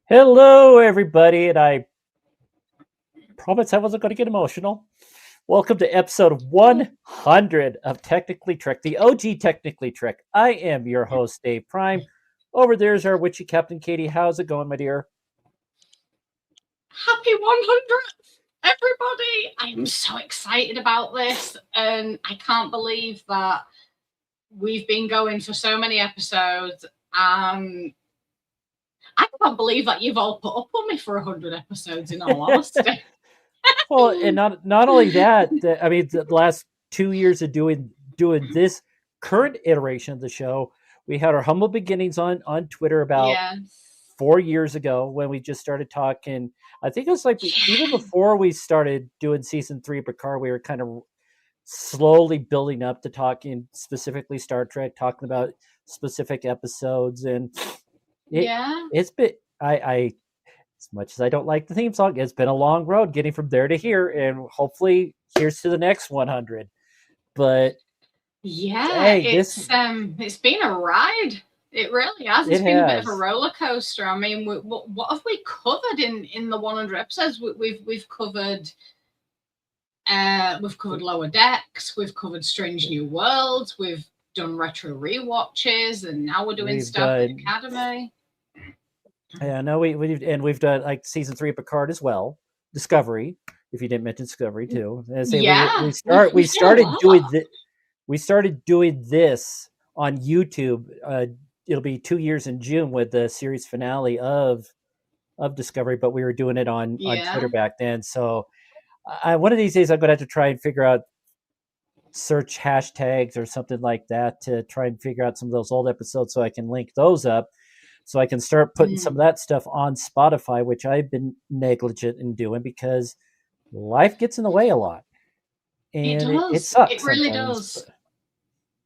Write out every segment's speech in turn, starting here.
Hello, everybody, and I promised I wasn't going to get emotional. Welcome to episode 100 of Technically Trek, the OG Technically Trek. I am your host, Dave Prime. Over there's our witchy Captain Katie. How's it going, my dear? Happy 100th, everybody! I'm so excited about this, and I can't believe that we've been going for so many episodes. I can't believe that you've all put up on me for 100 episodes, in all honesty. Well, and not only that, I mean, the last 2 years of doing this current iteration of the show, we had our humble beginnings on Twitter about Yes. 4 years ago when we just started talking. I think it was like even Yeah. before we started doing season 3 of Picard, we were kind of slowly building up to talking specifically Star Trek, talking about specific episodes, and Yeah. it's been I as much as I don't like the theme song, it's been a long road getting from there to here, and hopefully here's to the next 100. But Yeah, hey, this it's been a ride. It really has. It's it been a bit of a has. roller coaster. I mean, what have we covered in the 100 episodes? We've covered Lower Decks, we've covered Strange New Worlds, we've done retro rewatches, and now we're doing We've Starfleet done Academy. Yeah, no, we've done like season 3 of Picard as well. Discovery, if you didn't mention Discovery too. And I say Yeah, we've we done a started lot. doing this on YouTube. It'll be 2 years in June with the series finale of Discovery, but we were doing it on Yeah. Twitter back then. So one of these days I'm going to have to try and figure out search hashtags or something like that to try and figure out some of those old episodes so I can link those up so I can start putting some of that stuff on Spotify, which I've been negligent in doing because life gets in the way a lot, It and it does. It sucks really sometimes. does.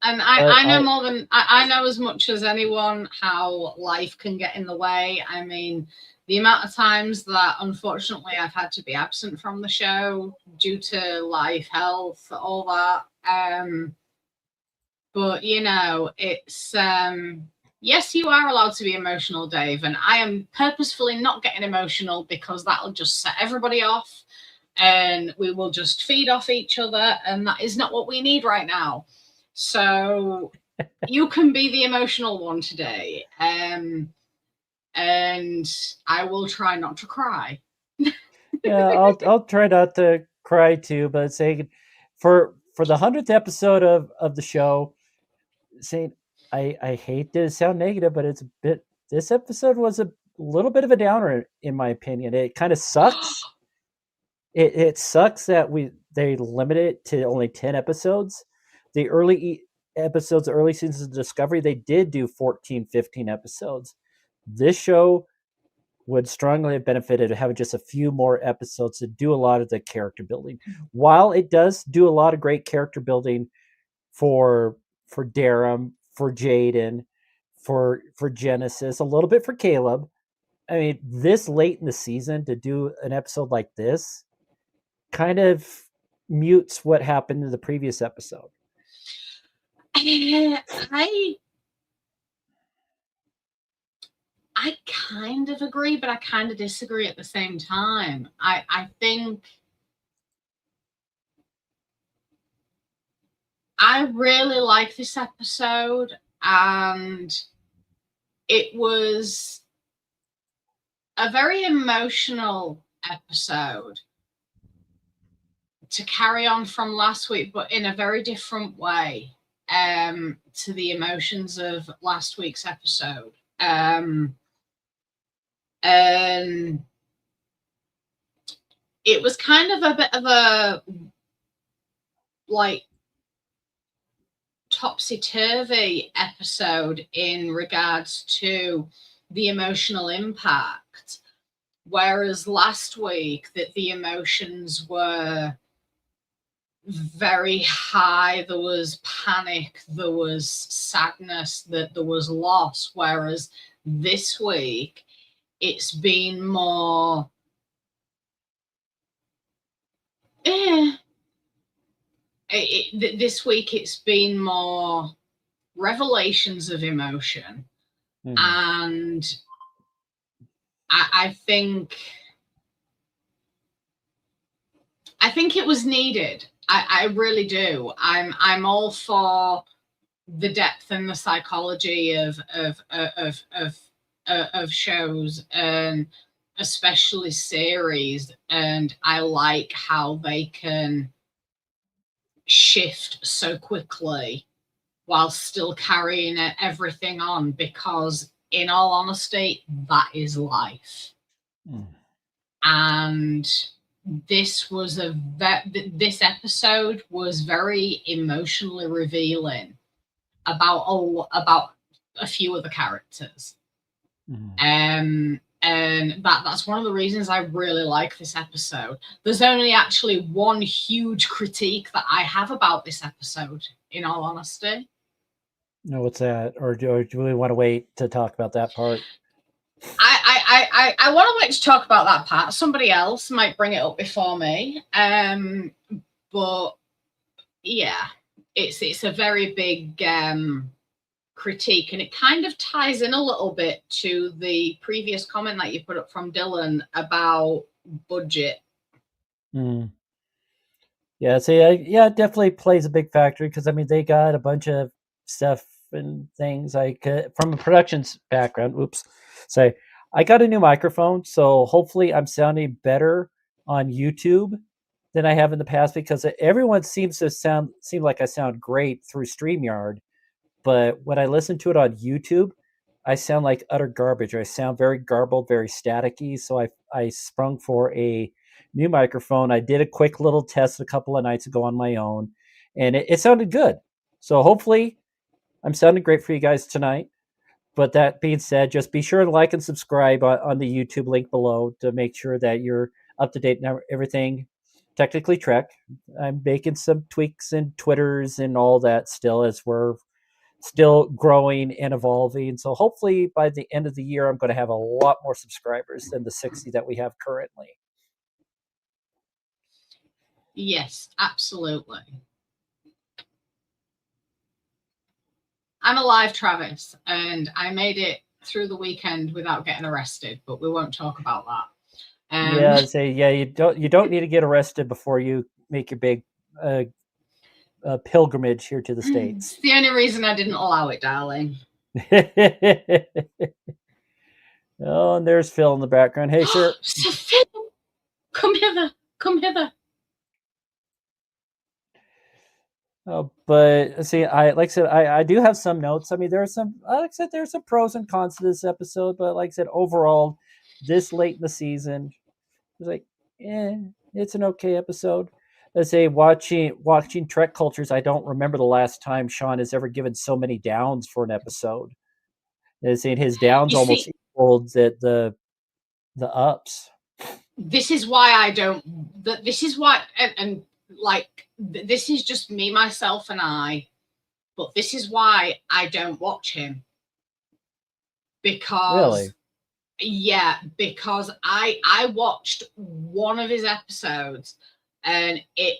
And But I know more than I know as much as anyone how life can get in the way. I mean, the amount of times that unfortunately I've had to be absent from the show due to life, health, all that. But it's yes, you are allowed to be emotional, Dave, and I am purposefully not getting emotional because that'll just set everybody off and we will just feed off each other, and that is not what we need right now. So you can be the emotional one today. And I will try not to cry. yeah, I'll try not to cry too. But saying for the 100th episode of the show, saying I hate to sound negative, but it's a bit. This episode was a little bit of a downer in my opinion. It kind of sucks. It sucks that they limit it to only 10 episodes. The episodes, early seasons of Discovery, they did do 14, 15 episodes. This show would strongly have benefited of having just a few more episodes to do a lot of the character building. While it does do a lot of great character building for Darum, for Jaden, for Genesis, a little bit for Caleb. I mean, this late in the season to do an episode like this kind of mutes what happened in the previous episode. I I kind of agree, but I kind of disagree at the same time. I think I really like this episode, and it was a very emotional episode to carry on from last week, but in a very different way to the emotions of last week's episode. And it was kind of a bit of a like topsy-turvy episode in regards to the emotional impact, whereas last week that the emotions were very high. There was panic, there was sadness, that there was loss, whereas this week it's been more this week it's been more revelations of emotion, Mm-hmm. and I think it was needed. I really do. I'm all for the depth and the psychology of shows, and especially series, and I like how they can shift so quickly while still carrying everything on, because in all honesty, that is life. And this was this episode was very emotionally revealing about a few of the characters. And that's one of the reasons I really like this episode. There's only actually one huge critique that I have about this episode, in all honesty. No, what's that? Or do we want to wait to talk about that part? I want to wait to talk about that part. Somebody else might bring it up before me. But yeah, it's a very big critique, and it kind of ties in a little bit to the previous comment that you put up from Dylan about budget. Yeah, see, yeah, it definitely plays a big factor, because I mean they got a bunch of stuff and things like from a production's background. Oops, so I got a new microphone, so hopefully I'm sounding better on YouTube than I have in the past, because everyone seems to seem like I sound great through StreamYard, but when I listen to it on YouTube, I sound like utter garbage. I sound very garbled, very staticky. So I sprung for a new microphone. I did a quick little test a couple of nights ago on my own, and it sounded good. So hopefully I'm sounding great for you guys tonight. But that being said, just be sure to like and subscribe on the YouTube link below to make sure that you're up to date and everything. Technically Trek. I'm making some tweaks and Twitters and all that still, as we're still growing and evolving. So hopefully by the end of the year, I'm going to have a lot more subscribers than the 60 that we have currently. Yes, absolutely. I'm alive, Travis, and I made it through the weekend without getting arrested, but we won't talk about that. You don't need to get arrested before you make your big pilgrimage here to the States. It's the only reason I didn't allow it, darling. Oh, and there's Phil in the background. Hey, sir. Sir Phil, come hither. Come hither. Oh, but see, I do have some notes. I mean, there's some pros and cons to this episode, but like I said, overall, this late in the season, it's like, it's an okay episode. Let's say watching Trek Cultures, I don't remember the last time Sean has ever given so many downs for an episode. Saying his downs almost equaled the ups. This is why I don't. This is why, and like this is just me, myself, and I. But this is why I don't watch him. Because because I watched one of his episodes, and I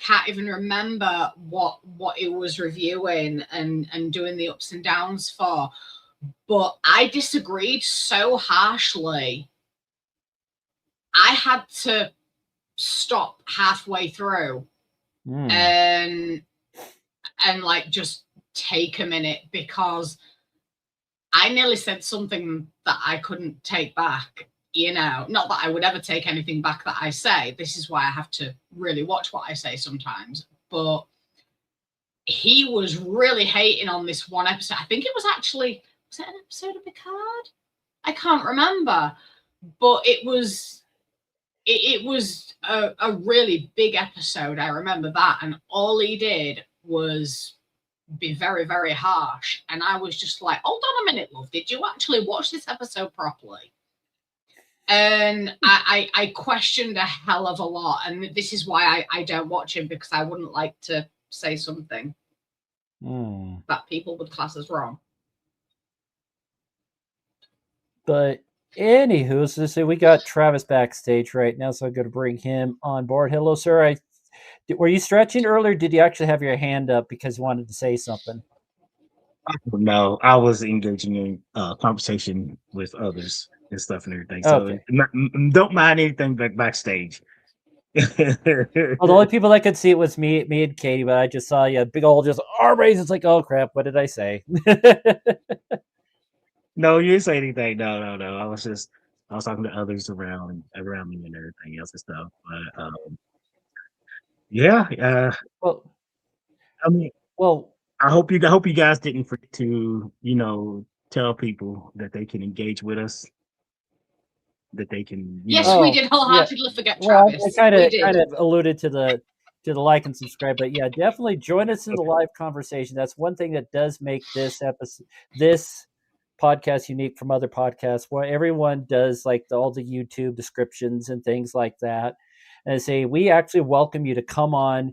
can't even remember what it was reviewing and doing the ups and downs for. But I disagreed so harshly, I had to stop halfway through and like just take a minute, because I nearly said something that I couldn't take back. Not that I would ever take anything back that I say. This is why I have to really watch what I say sometimes. But he was really hating on this one episode. I think it was actually, was it an episode of Picard? I can't remember. But it was a really big episode. I remember that. And all he did was be very, very harsh. And I was just like, hold on a minute, love. Did you actually watch this episode properly? And I questioned a hell of a lot. And this is why I don't watch him, because I wouldn't like to say something that people would class as wrong. But anywho, so we got Travis backstage right now, so I'm going to bring him on board. Hello, sir. Were you stretching earlier? Did you actually have your hand up because you wanted to say something? No, I was engaging in conversation with others. and stuff and everything. So Okay. don't mind anything backstage. Well, the only people that could see it was me and Katie, but I just saw big old just arm raise. It's like, oh crap, what did I say? No, you didn't say anything. No. I was talking to others around me and everything else and stuff. But yeah, well, I mean, well, I hope you guys didn't forget to tell people that they can engage with us, that they can Yes, we oh did yeah. wholeheartedly forget Well, I Travis. kind We of did. alluded to the like and subscribe, but yeah, definitely join us in the live conversation. That's one thing that does make this podcast unique from other podcasts, where everyone does like all the YouTube descriptions and things like that. And I say we actually welcome you to come on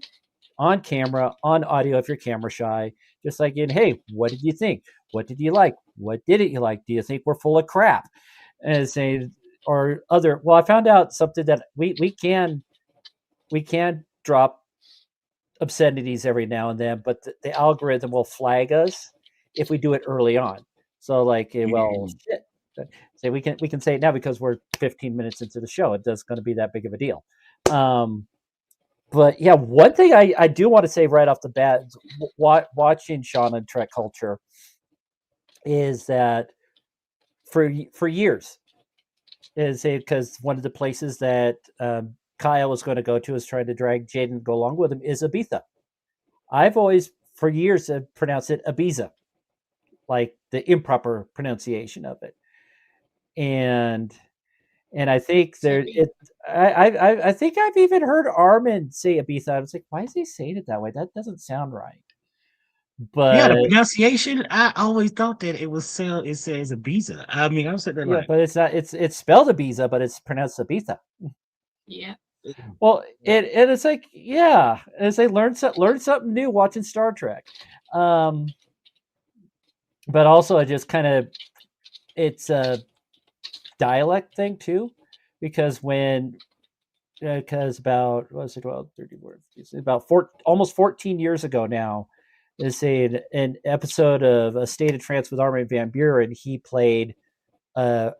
camera, on audio if you're camera shy, just like in, hey, what did you think? What did you like? What didn't you like? Do you think we're full of crap? And say, or other. Well, I found out something that we can drop obscenities every now and then, but the algorithm will flag us if we do it early on. So like, well, shit. Say we can say it now because we're 15 minutes into the show. It does going to be that big of a deal. But yeah, one thing I do want to say right off the bat, watching Sean and Trek Culture, is that for years, is because one of the places that Kyle was going to go to is trying to drag Jaden to go along with him is Ibiza. I've always for years pronounced it Ibiza, like the improper pronunciation of it, and I think I think I've even heard Armin say Ibiza. I was like, why is he saying it that way? That doesn't sound right. yeah, the But pronunciation. I always thought that it says Ibiza. I mean, I was sitting there yeah, like, but it's not. It's spelled Ibiza, but it's pronounced Ibiza. Yeah. Well, it's like yeah, as they learn something new watching Star Trek, but also it just kind of it's a dialect thing too, because about what was it 12, 30 words about almost 14 years ago now, is an episode of A State of Trance with Armin van Buren. He played a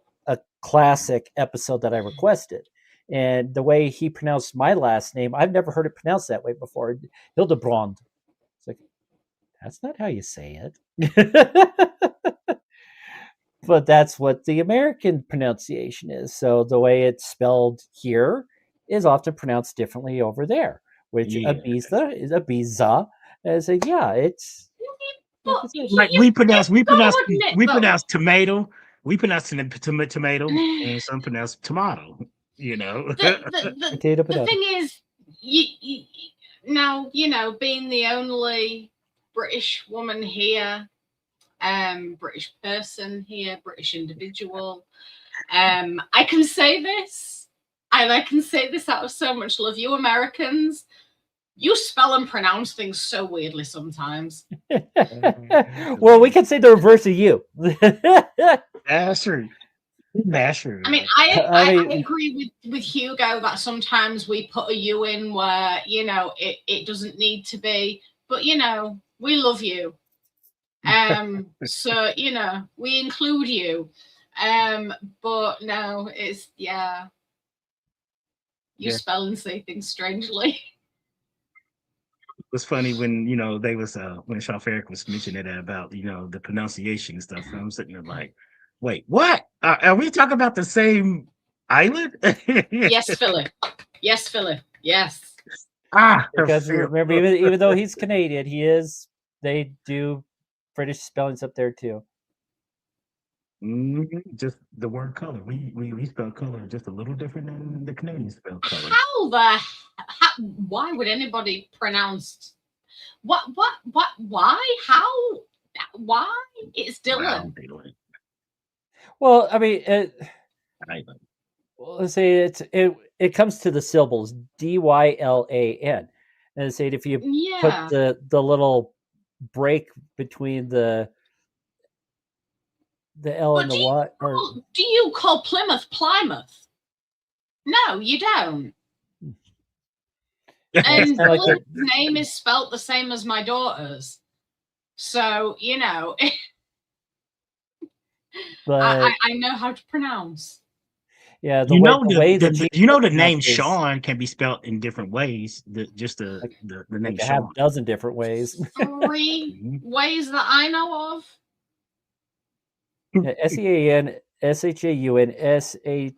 classic episode that I requested. And the way he pronounced my last name, I've never heard it pronounced that way before. Hildebrand. It's like, that's not how you say it. But that's what the American pronunciation is. So the way it's spelled here is often pronounced differently over there, which yeah, Ibiza is Ibiza. And it's like, yeah, it's like But I said, like you've got to admit, we though, pronounce tomato, tomato, and some pronounce tomato. You know, the, the, the, potato, the potato. thing is, now, being the only British woman here, British person here, British individual, I can say this, and I can say this out of so much love. You Americans, you spell and pronounce things so weirdly sometimes. Well, we can say the reverse of you. Asher, Masher. I mean, I I mean, agree with Hugo that sometimes we put a U in where, it doesn't need to be, but, we love you. So, we include you. But no, it's, yeah, you Yeah, spell and say things strangely. it was funny when they was when Sean Ferrick was mentioning that about the pronunciation and stuff. And I'm sitting there like, wait, what? Are we talking about the same island? Yes, Philip. Yes, Philip. Yes. because Phil. remember, even though he's Canadian, they do British spellings up there too. Just the word color. We spell color just a little different than the Canadians spell color. Why would anybody pronounce why, how, why? It's Dylan. Wow, Well, I mean, Island. well, let's say it comes to the syllables Dylan, and say if you put Yeah. the little break between the L But and the Y, or do you call Plymouth Plymouth? No, you don't. And kinda like Dylan's name is spelt the same as my daughter's. So, But I know how to pronounce. yeah, You know the way that the she you know the name pronounces, Sean can be spelled in different ways. Just like the name like a half Sean. dozen different ways. 3 Mhm. ways that I know of. SEAN, SHAUN,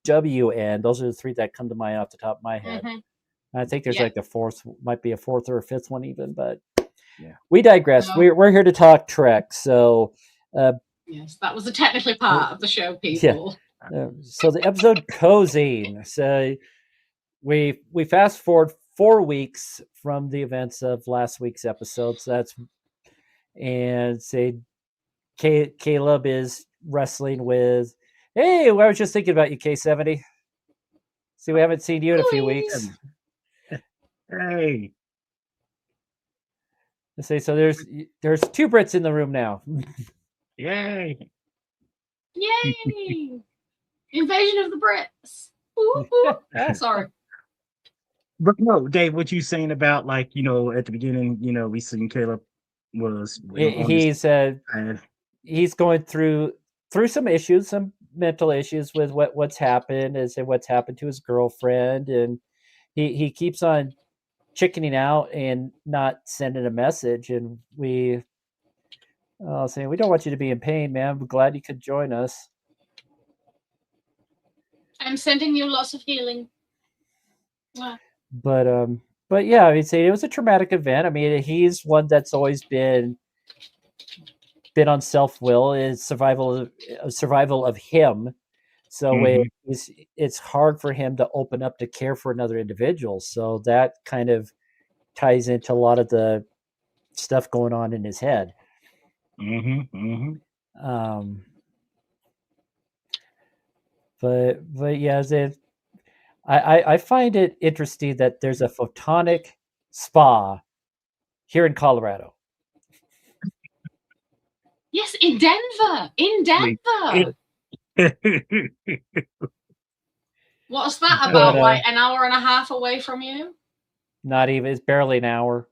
SHAWN. Those are the three that come to mind off the top of my head. Mhm. I think there's Yeah. like a fourth, might be a fourth or a fifth one even, but Yeah. we digress. No. We're here to talk Trek. So, Yes, that was the technically part of the show, yeah. people. So the episode Cozine. So we fast forward 4 weeks from the events of last week's episode. So that's and say Caleb is wrestling with. Hey, I was just thinking about you, K70. See, we haven't seen you in a few weeks. Hey. I say so. There's 2 Brits in the room now. Yay. Yay! Invasion of the Brits. Ooh, ooh. Sorry. But no, Dave, what you saying about like, at the beginning, we seen Caleb was on this He's going through some issues, some mental issues with what's happened, and what's happened to his girlfriend, and he keeps on chickening out and not sending a message, and saying, we don't want you to be in pain, man. We're glad you could join us. I'm sending you lots of healing. But yeah, I mean, say it was a traumatic event. I mean, he's one that's always been on self will, is survival of him. So it's hard for him to open up to care for another individual. So that kind of ties into a lot of the stuff going on in his head. But yeah, I find it interesting that there's a photonic spa here in Colorado. Yes, in Denver. In Denver. What's that about? But, like an hour and a half away from you? Not even. It's barely an hour.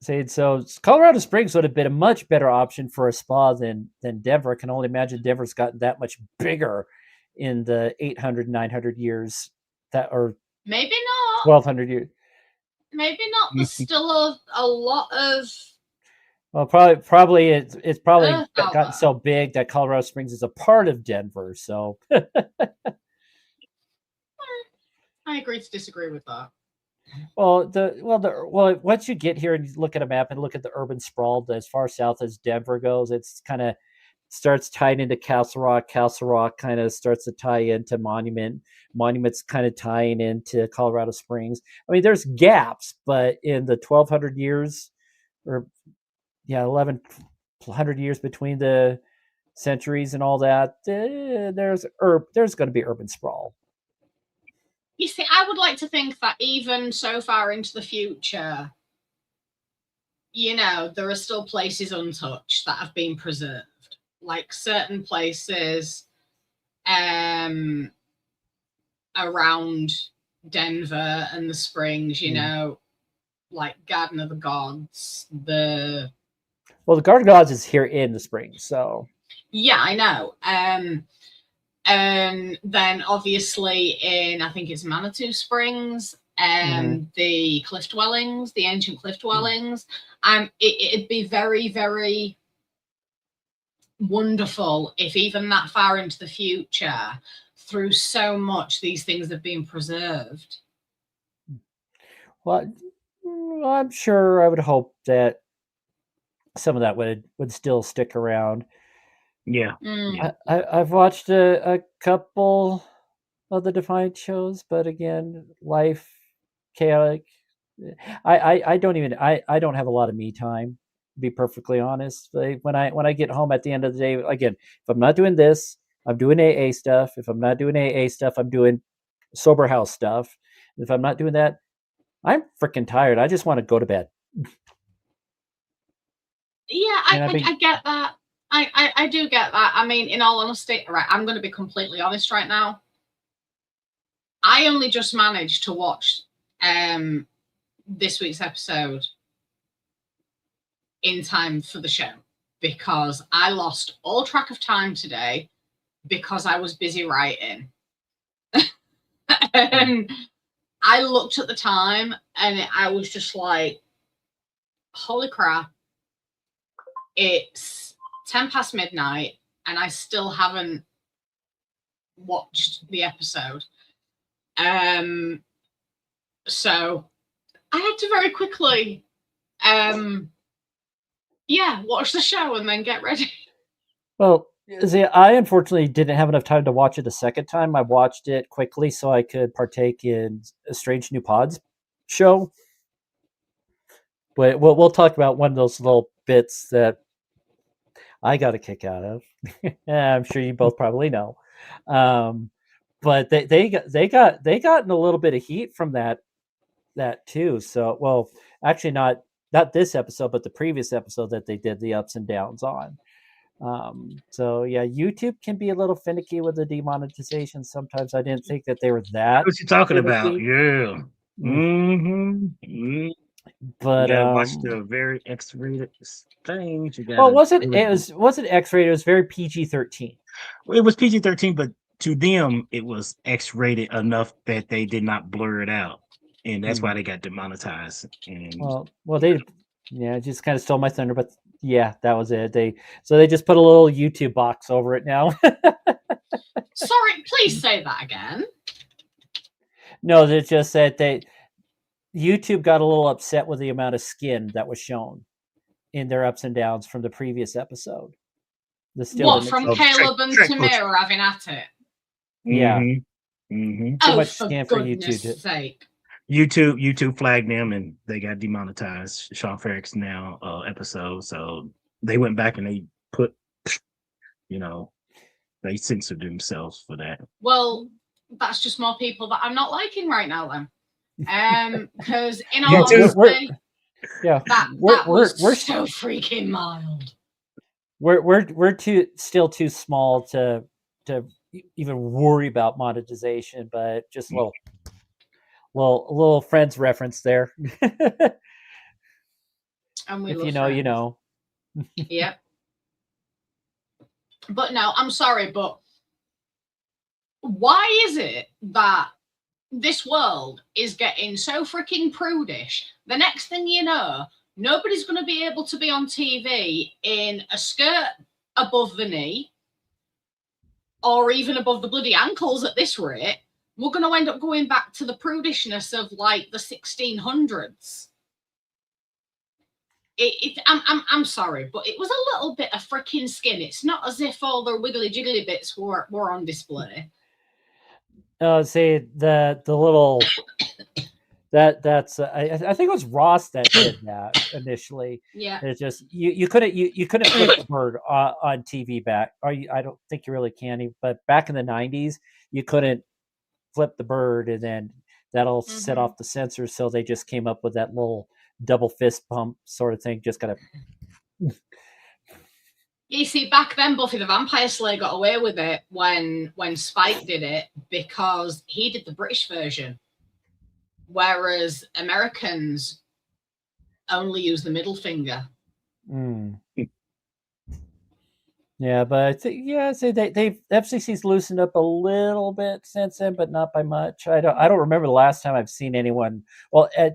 So Colorado Springs would have been a much better option for a spa than Denver. I can only imagine Denver's gotten that much bigger in the 800, 900 years or maybe not 1,200 years. Maybe not. There's still a lot of. Well, probably it's probably out gotten there. so big that Colorado Springs is a part of Denver. So I agree to disagree with that. Well, once you get here and you look at a map and look at the urban sprawl as far south as Denver goes, it's kind of starts tying into Castle Rock. Castle Rock kind of starts to tie into Monument. Monument's kind of tying into Colorado Springs. I mean, there's gaps, but in the 1,200 years, or 1,100 years between the centuries and all that, there's going to be urban sprawl. You see, I would like to think that even so far into the future, there are still places untouched that have been preserved. Like certain places around Denver and the Springs, like Garden of the Gods, the Garden of Gods is here in the Springs, so. Yeah, I know. And then obviously I think it's Manitou Springs, the cliff dwellings, the ancient cliff dwellings. It'd be very, very wonderful if even that far into the future, through so much, these things have been preserved. Well, I'm sure, I would hope that some of that would still stick around. Yeah. I've watched a couple of the Defiant shows, but again, life, chaotic. I don't have a lot of me time, to be perfectly honest. When I get home at the end of the day, again, if I'm not doing this, I'm doing AA stuff. If I'm not doing AA stuff, I'm doing sober house stuff. If I'm not doing that, I'm freaking tired. I just want to go to bed. Yeah, I get that. I do get that. I mean, in all honesty, right, I'm going to be completely honest right now. I only just managed to watch this week's episode in time for the show. because I lost all track of time today because I was busy writing. And I looked at the time and I was just like, holy crap, it's 10 past midnight and I still haven't watched the episode. So I had to very quickly watch the show and then get ready. Well, see, I unfortunately didn't have enough time to watch it a second time. I watched it quickly so I could partake in a Strange New Pods show. But we'll talk about one of those little bits that I got a kick out of. I'm sure you both probably know. But they got in a little bit of heat from that too. So, well, actually not this episode, but the previous episode that they did the ups and downs on. So yeah, YouTube can be a little finicky with the demonetization. Sometimes I didn't think that they were that. What you talking about? finicky. Yeah. Mm-hmm. But you gotta watch the very X-rated things. You well, gotta it wasn't X-rated. It was very PG-13. It was PG-13, but to them it was X-rated enough that they did not blur it out, and that's why they got demonetized. And Well, they just kind of stole my thunder, but yeah, that was it. They just put a little YouTube box over it now. Sorry, please say that again. No, they just said YouTube got a little upset with the amount of skin that was shown in their ups and downs from the previous episode. What, from Caleb and Tamira having at it? Yeah. Mm-hmm. Too much skin for YouTube. Sake. YouTube flagged them and they got demonetized. Sean Ferrick's now episode, so they went back and they put, they censored themselves for that. Well, that's just more people that I'm not liking right now, then. Because in all honesty, we're so freaking mild. We're still too small to even worry about monetization, but just a little Friends reference there. And we if you know, you know. Yep. But no, I'm sorry, but why is it that this world is getting so freaking prudish? The next thing you know, nobody's going to be able to be on TV in a skirt above the knee or even above the bloody ankles at this rate. We're going to end up going back to the prudishness of like the 1600s. I'm sorry, but it was a little bit of freaking skin. It's not as if all the wiggly jiggly bits were on display. See the little that's I think it was Ross that did that initially. Yeah, it's just you couldn't flip the bird on TV back. I don't think you really can. But back in the 90s, you couldn't flip the bird, and then that'll set off the sensor. So they just came up with that little double fist pump sort of thing. Just gotta. You see, back then Buffy the Vampire Slayer got away with it when Spike did it because he did the British version, whereas Americans only use the middle finger. Yeah, but I think they've FCC's loosened up a little bit since then, but not by much. I don't remember the last time I've seen anyone. Well, I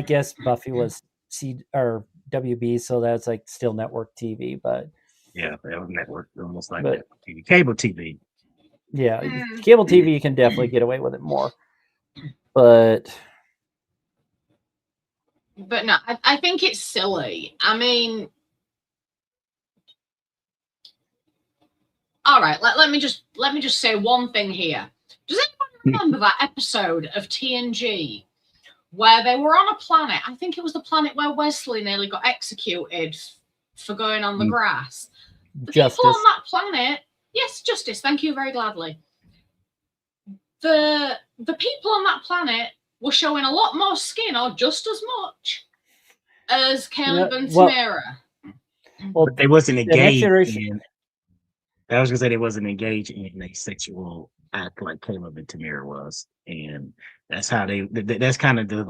guess Buffy was WB, so that's like still network TV, but yeah, that was network, almost like network TV, cable TV. Yeah, cable TV you can definitely get away with it more, but no, I think it's silly. I mean, all right, let me just say one thing here. Does anyone remember that episode of TNG where they were on a planet? I think it was the planet where Wesley nearly got executed for going on the grass. The people on that planet, yes, Justice, thank you very gladly. The people on that planet were showing a lot more skin, or just as much, as Caleb and Tamira. Well, they wasn't engaged in. I was gonna say they wasn't engaged in a sexual act like Caleb and Tamira was, and that's how that's kind of the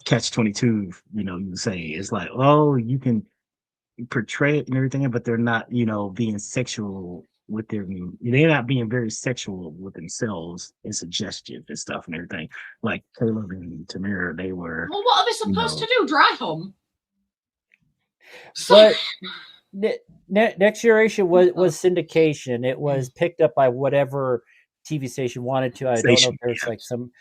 catch-22, you would say. It's like, oh, you can portray it and everything, but they're not, being sexual with they're not being very sexual with themselves and suggestive and stuff and everything. Like Caleb and Tamara, they were. Well, what are they supposed to do? Dry hum? But Next Generation was syndication. It was picked up by whatever TV station wanted to. I don't know if there's like some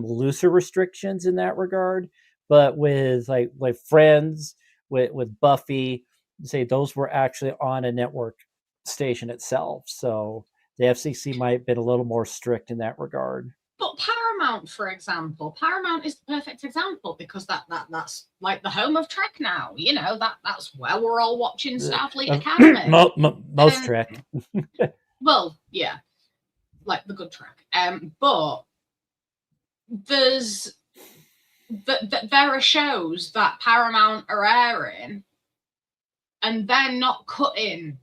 looser restrictions in that regard, but with like Friends, with Buffy, say those were actually on a network station itself. So the FCC might have been a little more strict in that regard. But Paramount, for example, Paramount is the perfect example because that's like the home of Trek now. That's where we're all watching Starfleet Academy. Most Trek. Well, yeah, like the good Trek. But there are shows that Paramount are airing, and they're not cutting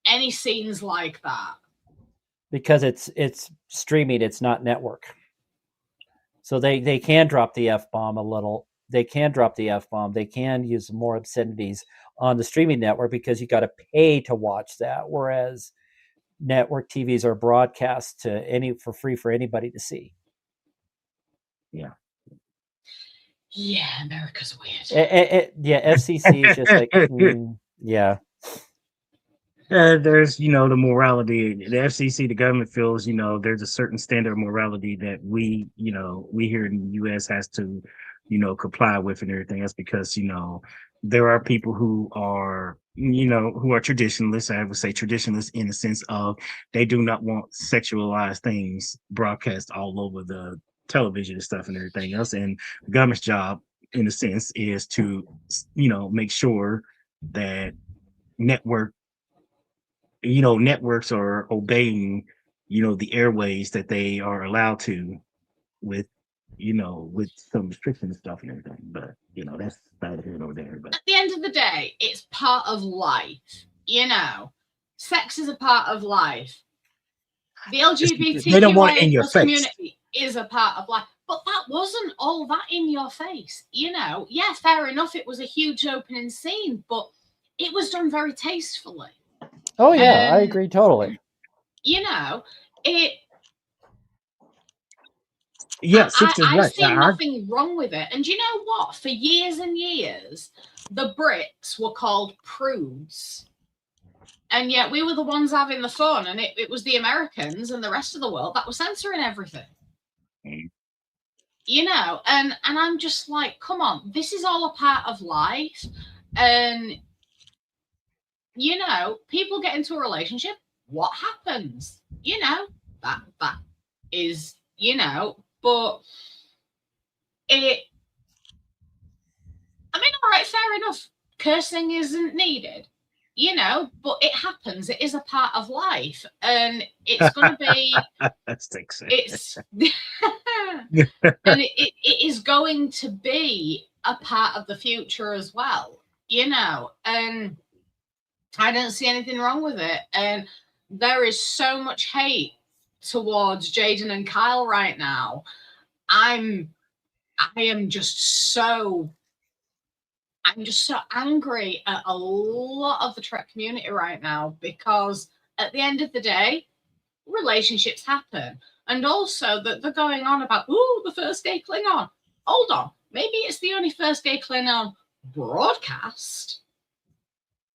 any scenes like that. Because it's streaming, it's not network. So they can drop the F-bomb a little. They can drop the F-bomb. They can use more obscenities on the streaming network because you got to pay to watch that. Whereas network TVs are broadcast for free for anybody to see. Yeah. Yeah, America's weird. FCC is just like, yeah. There's, the morality. The FCC, the government feels, there's a certain standard of morality that we here in the U.S. has to, comply with and everything. That's because, there are people who are, who are traditionalists. I would say traditionalists in the sense of they do not want sexualized things broadcast all over the television and stuff and everything else. And the government's job, in a sense, is to, make sure that networks are obeying, the airways that they are allowed to with some restrictions and stuff and everything. But, that's neither here nor there. But at the end of the day, it's part of life. Sex is a part of life. The LGBTQ community is a part of life. But that wasn't all that in your face. Yeah, fair enough. It was a huge opening scene, but it was done very tastefully. Oh yeah, I agree totally. Yes, I see nothing wrong with it. And you know what? For years and years, the Brits were called prudes. And yet we were the ones having the fun, and it was the Americans and the rest of the world that were censoring everything. And I'm just like, come on, this is all a part of life. And people get into a relationship, what happens? That is, but all right, fair enough. Cursing isn't needed, but it happens. It is a part of life, and it's going to be. It's and it is going to be a part of the future as well, and I don't see anything wrong with it. And there is so much hate towards Jaden and Kyle right now. I am just so angry at a lot of the Trek community right now, because at the end of the day, relationships happen. And also that they're going on about, the first gay Klingon. Hold on. Maybe it's the only first gay Klingon broadcast,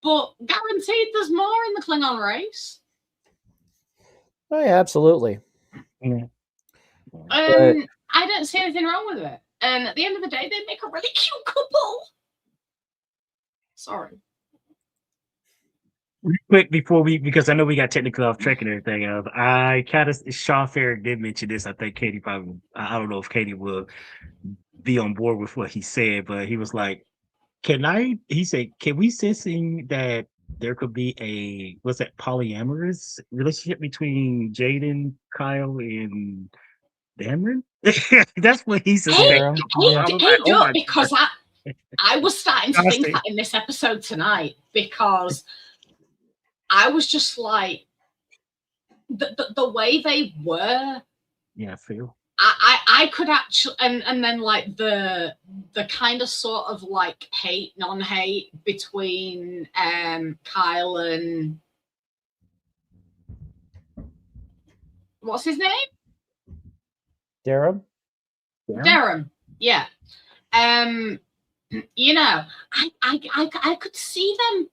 but guaranteed there's more in the Klingon race. Oh yeah, absolutely. Yeah. I don't see anything wrong with it. And at the end of the day, they make a really cute couple. Sorry. Real quick because I know we got technical off track and everything. I kind of Sean Ferrick did mention this. I think Katie probably. I don't know if Katie will be on board with what he said, but he was like, He said, can we sensing that there could be a polyamorous relationship between Jaden, Kyle, and Dameron? That's what he said. Because I was starting to think that in this episode tonight, because I was just like, the way they were. Yeah, I feel. I could actually, and then like the kind of sort of like hate, non-hate between Kyle and what's his name? Darren? Darren. Yeah. You know, I could see them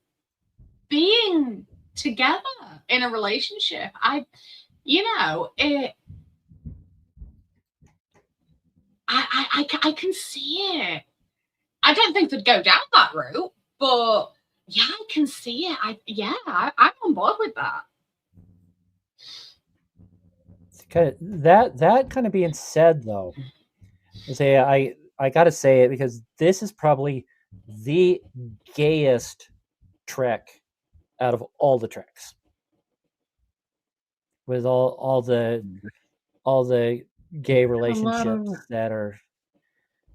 being together in a relationship. I can see it. I don't think they'd go down that route, but yeah, I can see it. I'm on board with that. That kind of being said, though, I gotta say it because this is probably the gayest Trek out of all the Treks, with all the gay relationships that are,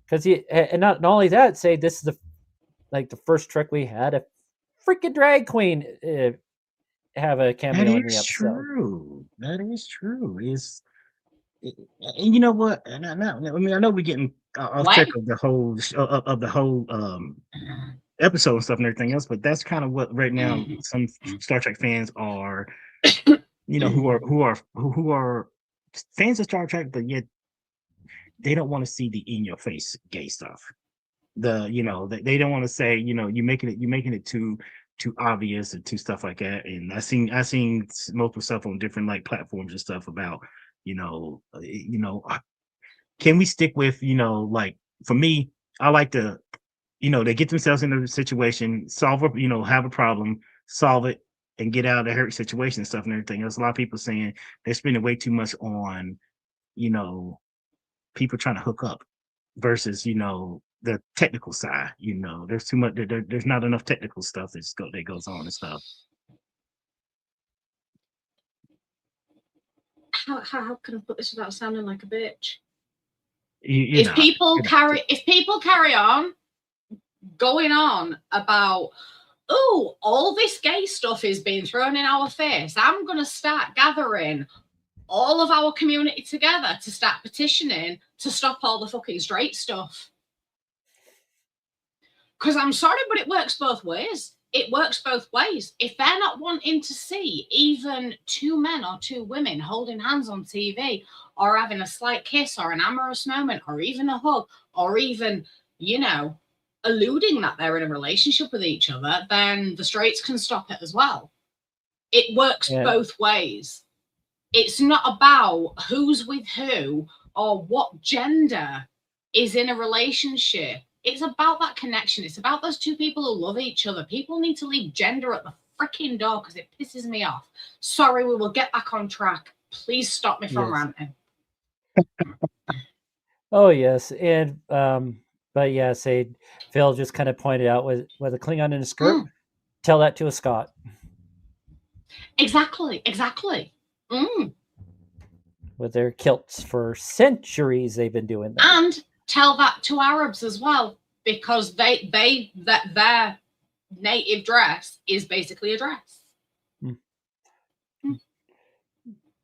because and not only that, say this is the first Trek we had a freaking drag queen have a cameo in the episode. That is true. And you know what? And I know we're getting off track of the whole episode and stuff and everything else, but that's kind of what right now some Star Trek fans are, who are fans of Star Trek, but yet they don't want to see the in your face gay stuff. They don't want to say, you're making it too obvious and too stuff like that. And I seen multiple stuff on different like platforms and stuff about, can we stick with, like for me, I like to, they get themselves in a situation, solve have a problem, solve it, and get out of the hurt situation and stuff and everything else. A lot of people saying they're spending way too much on, people trying to hook up versus, the technical side. There's too much, there's not enough technical stuff that goes on and stuff. How can I put this without sounding like a bitch? If people carry on going on about, oh, all this gay stuff is being thrown in our face, I'm going to start gathering all of our community together to start petitioning to stop all the fucking straight stuff. Because I'm sorry, but it works both ways. It works both ways. If they're not wanting to see even two men or two women holding hands on TV or having a slight kiss or an amorous moment or even a hug or even, alluding that they're in a relationship with each other, then the straights can stop it as well. It works both ways. It's not about who's with who or what gender is in a relationship. It's about that connection. It's about those two people who love each other. People need to leave gender at the freaking door because it pisses me off. Sorry, we will get back on track. Please stop me from ranting. Oh, yes. And, but yeah, say Phil just kind of pointed out with a Klingon in a skirt, tell that to a Scot. Exactly. With their kilts for centuries, they've been doing that. And tell that to Arabs as well, because their native dress is basically a dress.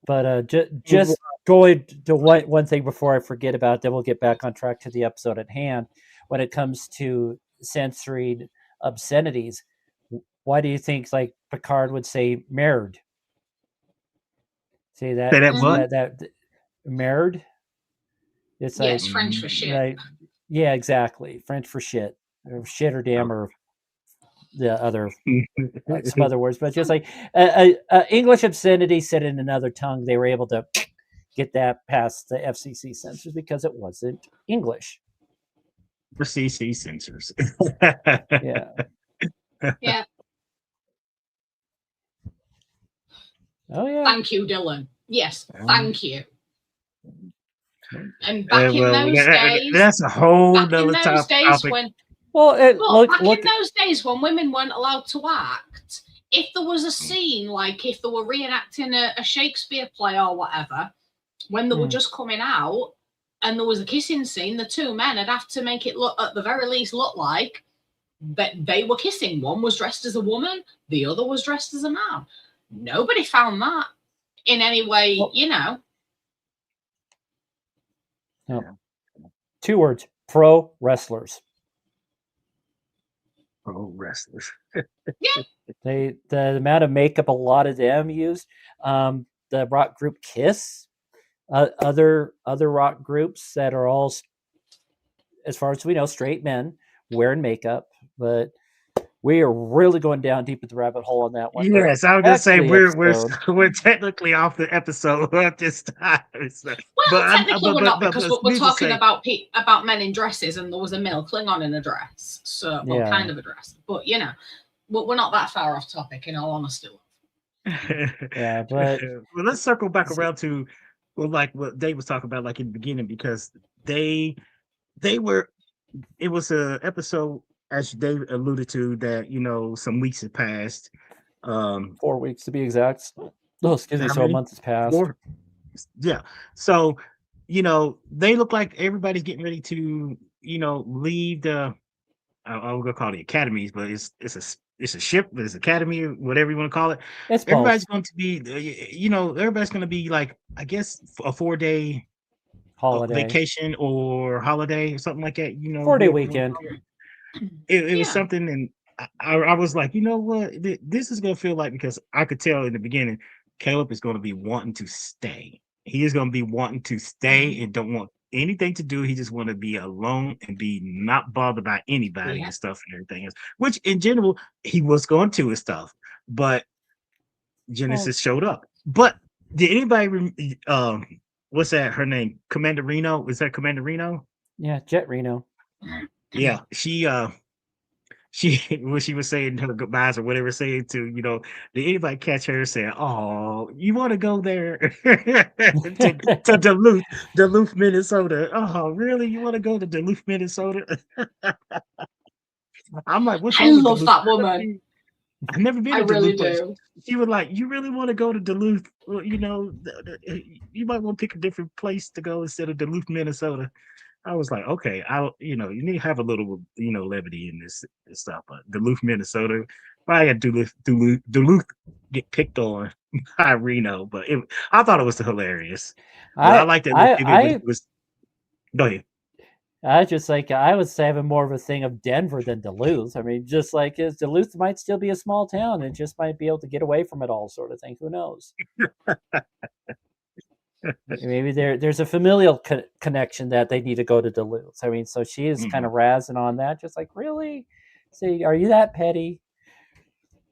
But just going to one thing before I forget about it, then we'll get back on track to the episode at hand. When it comes to censoring obscenities, why do you think like Picard would say married? Say that that married? It's like, it's French for shit. Right? Yeah, exactly. French for shit, or shit, or damn, or the other some other words. But just like English obscenity said in another tongue, they were able to get that past the FCC censors because it wasn't English. FCC censors. Yeah. Oh yeah. Thank you, Dylan. Yes, thank you. And back in those days, that's a whole other topic. Back in those days when women weren't allowed to act, if there was a scene, like if they were reenacting a Shakespeare play or whatever, when they were just coming out and there was a kissing scene, the two men would have to make it look, at the very least, look like that they were kissing. One was dressed as a woman, the other was dressed as a man. Nobody found that in any way, No. 2 words: pro wrestlers. Pro wrestlers. Yeah. The amount of makeup a lot of them used. The rock group Kiss, other rock groups that are all, as far as we know, straight men wearing makeup, but we are really going down deep into the rabbit hole on that one. Yes, I was Back just to saying the we're episode. we're technically off the episode at this time. So, Well, technically we're not because we're needless to talking say, about men in dresses, and there was a male Klingon in a dress, so well, Yeah. kind of a dress, but you know, we're not that far off topic. In all honesty. Yeah, but well, let's circle back around to like what Dave was talking about, like in the beginning, because they were. It was a episode, as Dave alluded to, that some weeks had passed. 4 weeks to be exact. Oh, excuse me. How So a many? month has passed. 4. Yeah. So they look like everybody's getting ready to leave the. I'm gonna call it the academies, but it's a ship, but it's academy, whatever you want to call it. It's Everybody's both. going to be, everybody's going to be like, I guess, a 4-day Holiday. vacation or holiday or something like that. 4-day whoever you wanna weekend. call it. It was Yeah. something, and I was like, you know what, this is going to feel like, because I could tell in the beginning, Caleb is going to be wanting to stay. He is going to be wanting to stay and don't want anything to do. He just want to be alone and be not bothered by anybody Yeah. and stuff and everything else. Which in general he was going to and stuff, but Genesis showed up. But did anybody? What's that? Her name? Commander Reno? Is that Commander Reno? Yeah, Jet Reno. Yeah, she when she was saying her goodbyes or whatever, saying to did anybody catch her saying, "Oh, you want to go there to Duluth, Minnesota? Oh, really? You want to go to Duluth, Minnesota?" I'm like, "What's I wrong with love Duluth?" that woman. I've never been I to really Duluth, but do. she was like, "You really want to go to Duluth? Well, you might want to pick a different place to go instead of Duluth, Minnesota." I was like, okay, you need to have a little, levity in this stuff. But Duluth, Minnesota, I got Duluth get picked on by Reno, but I thought it was hilarious. But I liked it when it was. Go ahead. I just like, I was having more of a thing of Denver than Duluth. I mean, just like Duluth might still be a small town and just might be able to get away from it all, sort of thing. Who knows? Maybe there's a familial connection that they need to go to Duluth. I mean, so she is kind of razzing on that, just like, really? Say, are you that petty?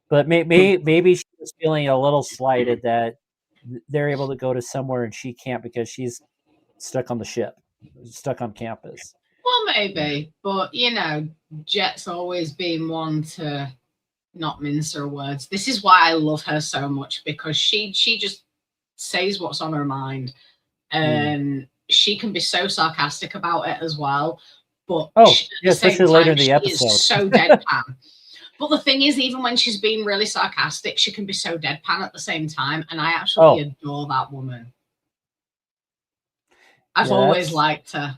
But maybe she was feeling a little slighted that they're able to go to somewhere and she can't because she's stuck on the ship, stuck on campus. Well, maybe, but Jet's always been one to not mince her words. This is why I love her so much, because she just says what's on her mind, and she can be so sarcastic about it as well. But especially later in the episode, is so deadpan. But the thing is, even when she's being really sarcastic, she can be so deadpan at the same time, and I absolutely adore that woman. I've always liked her.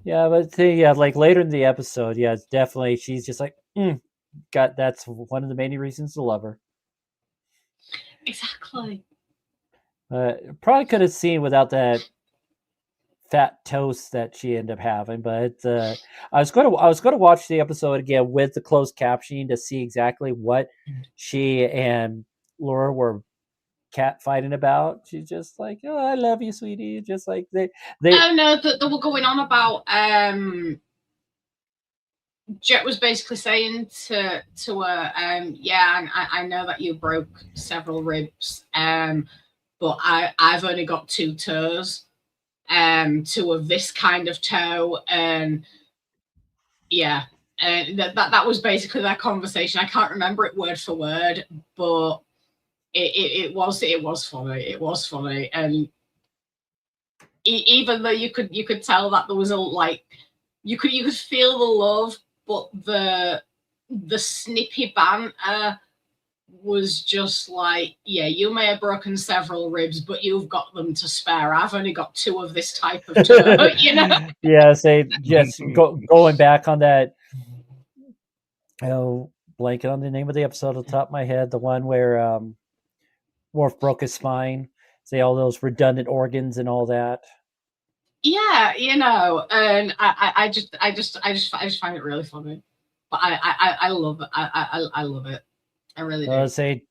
Yeah, but like later in the episode, it's definitely, she's just like, that's one of the main reasons to love her. Exactly. Probably could have seen without that fat toast that she ended up having, but I was going to watch the episode again with the closed captioning to see exactly what she and Laura were cat fighting about. She's just like, "Oh, I love you, sweetie." Just like they oh no, they were going on about Jet was basically saying to her, I know that you broke several ribs, but I've only got 2 toes, 2 of this kind of toe, and and that was basically that conversation. I can't remember it word for word, but it was funny. It was funny, and even though you could tell that there was you could feel the love, but the snippy banter was just like, you may have broken several ribs, but you've got them to spare. I've only got 2 of this type of toe, Yeah, say just going back on that. Blanket on the name of the episode on the top of my head, the one where Worf broke his spine. say all those redundant organs and all that. Yeah, and I just find it really funny. But I love it. I love it. I really do. Say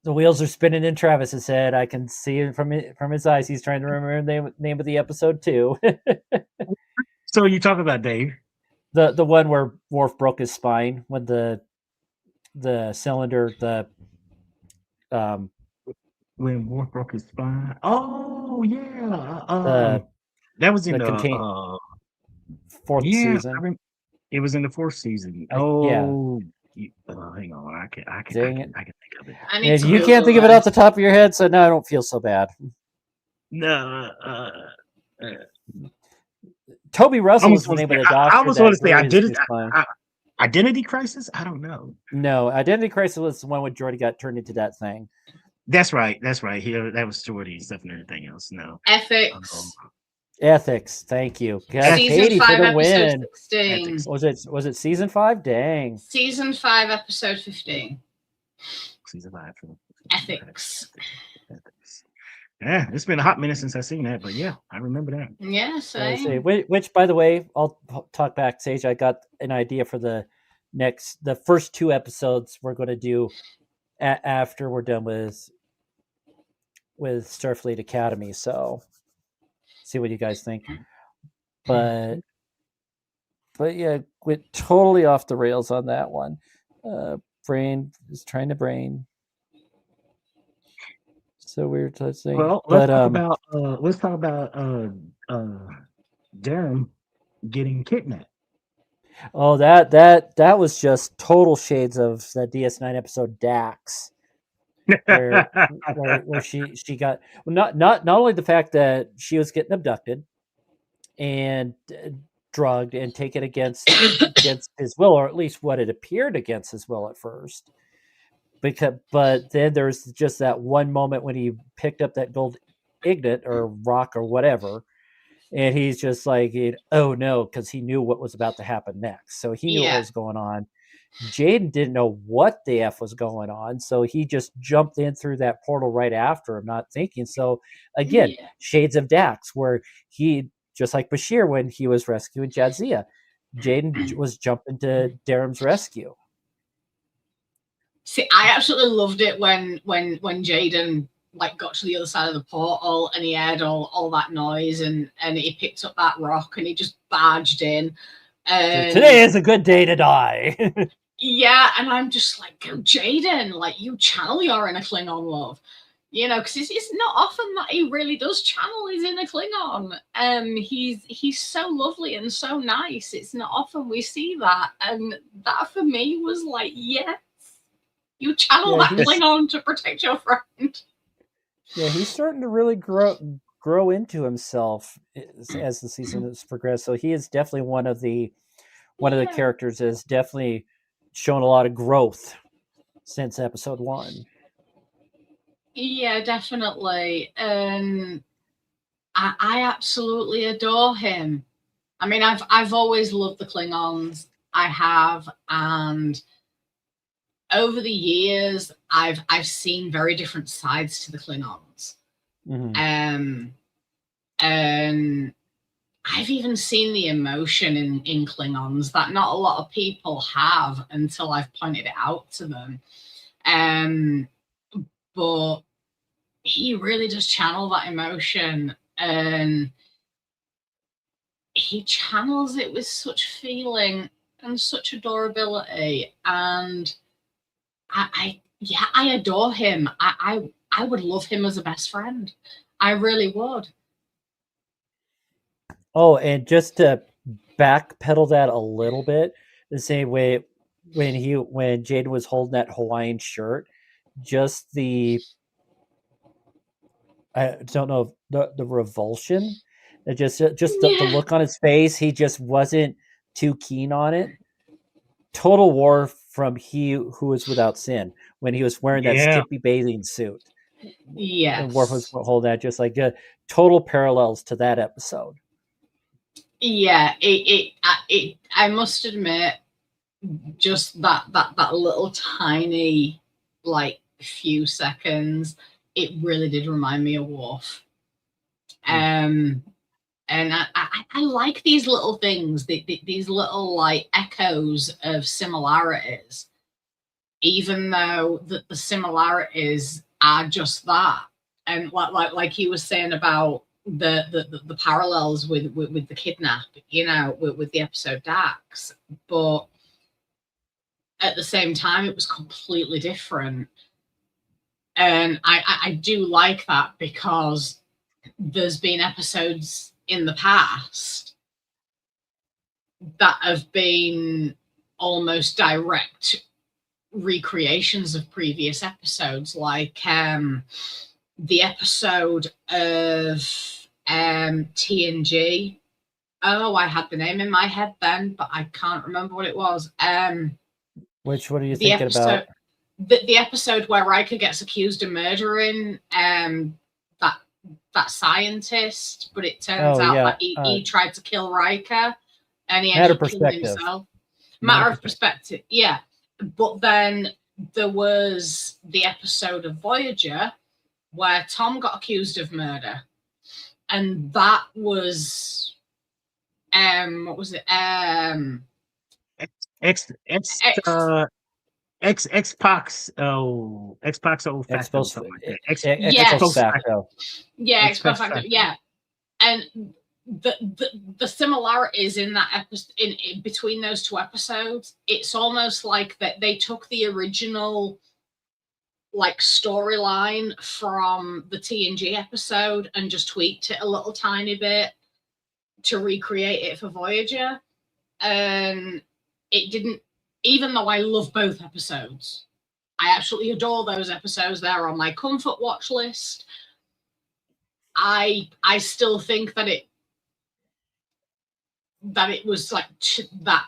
the wheels are spinning in Travis's head. I can see it from his eyes. He's trying to remember the name of the episode too. So you talk about Dave. The one where Worf broke his spine when the cylinder when Worf broke his spine. Oh yeah. That was in the fourth season. It was in the fourth season. Yeah. Hang on. I can think of it. And you can't think of it off the top of your head, so now I don't feel so bad. No. Toby Russell was the name of the doctor. I was going to say Identity Crisis? I don't know. No, Identity Crisis was the one when Geordi got turned into that thing. That's right. That was Geordi and stuff and everything else. No. Ethics. Thank you. God, Katie 5, for the win. 16. Was it season 5? Dang. Season 5, episode 15. Season 5. Ethics. Yeah, it's been a hot minute since I've seen that, but yeah, I remember that. Yeah, same. Which, by the way, I'll talk backstage. I got an idea for the first 2 episodes we're going to do after we're done with Starfleet Academy. So, see what you guys think. But yeah, went totally off the rails on that one. Brain is trying to brain. So weird to say. Well, let's talk about Darren getting kidnapped. Oh, that was just total shades of the DS9 episode Dax, where she got not only the fact that she was getting abducted and drugged and taken against his will, or at least what it appeared against his will at first. But then there's just that one moment when he picked up that gold ingot or rock or whatever, and he's just like, oh no, because he knew what was about to happen next. So he knew what was going on. Jaden didn't know what the F was going on, so he just jumped in through that portal right after him, not thinking. So again, shades of Dax, where he, just like Bashir when he was rescuing Jadzia, Jaden was jumping to Darren's rescue. See, I absolutely loved it when Jaden got to the other side of the portal and he heard all that noise and he picked up that rock and he just barged in. Today is a good day to die. Yeah, and I'm just like, go Jaden, you channel your inner Klingon love. Because it's not often that he really does channel his inner Klingon. He's so lovely and so nice. It's not often we see that. And that for me was like, yes. You channel that Klingon to protect your friend. Yeah, he's starting to really grow into himself as the season has progressed. So he is definitely one of the characters that has definitely shown a lot of growth since episode 1. Yeah, definitely. I absolutely adore him. I mean, I've always loved the Klingons. I have, and over the years, I've seen very different sides to the Klingons. Mm-hmm. And I've even seen the emotion in Klingons that not a lot of people have until I've pointed it out to them. But he really does channel that emotion, and he channels it with such feeling and such adorability, and I adore him. I would love him as a best friend. I really would. Oh, and just to backpedal that a little bit, the same way when Jaden was holding that Hawaiian shirt, just I don't know, the revulsion, the look on his face, he just wasn't too keen on it. Total War from He Who Is Without Sin, when he was wearing that skimpy bathing suit. Yes. And Worf was holding that, just like total parallels to that episode. Yeah, I must admit, just that little tiny few seconds it really did remind me of Worf. And I like these little things, these little like echoes of similarities, even though the similarities are just that. And like you were saying about the parallels with the kidnap, you know, with the episode Dax, but at the same time it was completely different. And I do like that, because there's been episodes in the past that have been almost direct recreations of previous episodes, like the episode of TNG. Oh, I had the name in my head then, but I can't remember what it was. What are you thinking about? The episode where Riker gets accused of murdering that scientist, but it turns out that he tried to kill Riker, and he ended up killing himself. Matter of perspective, yeah. But then there was the episode of Voyager where Tom got accused of murder, and that was what was it? X-Pax old facto, something like that. X-Pax facto, yeah. And the similarities in that episode, in between those two episodes, it's almost like that they took the original like storyline from the TNG episode and just tweaked it a little tiny bit to recreate it for Voyager. And it didn't, even though I love both episodes, I absolutely adore those episodes. They're on my comfort watch list. I still think that it was like that,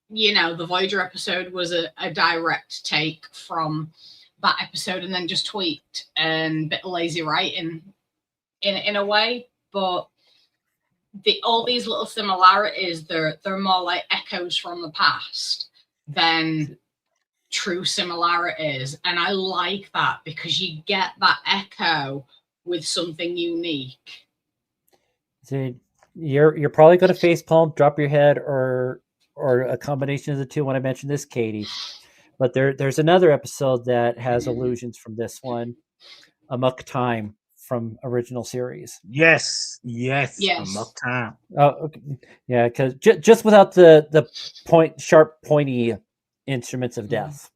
you know, the Voyager episode was a direct take from that episode and then just tweaked, and a bit of lazy writing in a way. But all these little similarities, they're more like echoes from the past than true similarities. And I like that, because you get that echo with something unique. So you're probably going to facepalm, drop your head, or a combination of the two when I mention this, Katie. But there's another episode that has allusions from this one, Amok Time from original series. Yes. Amok Time. Oh, okay. Yeah, because just without the sharp, pointy instruments of death.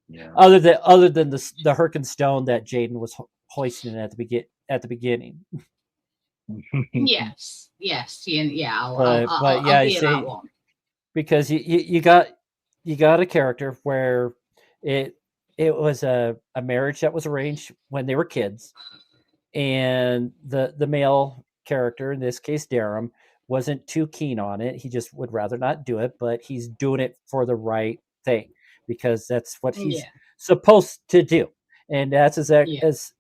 Yeah. Other than the Hurricane Stone that Jaden was hoisting at the beginning. Yes, yeah. I'll give that one, because you got a character where it was a marriage that was arranged when they were kids, and the male character, in this case Darum, wasn't too keen on it. He just would rather not do it, but he's doing it for the right thing, because that's what he's supposed to do. And that's as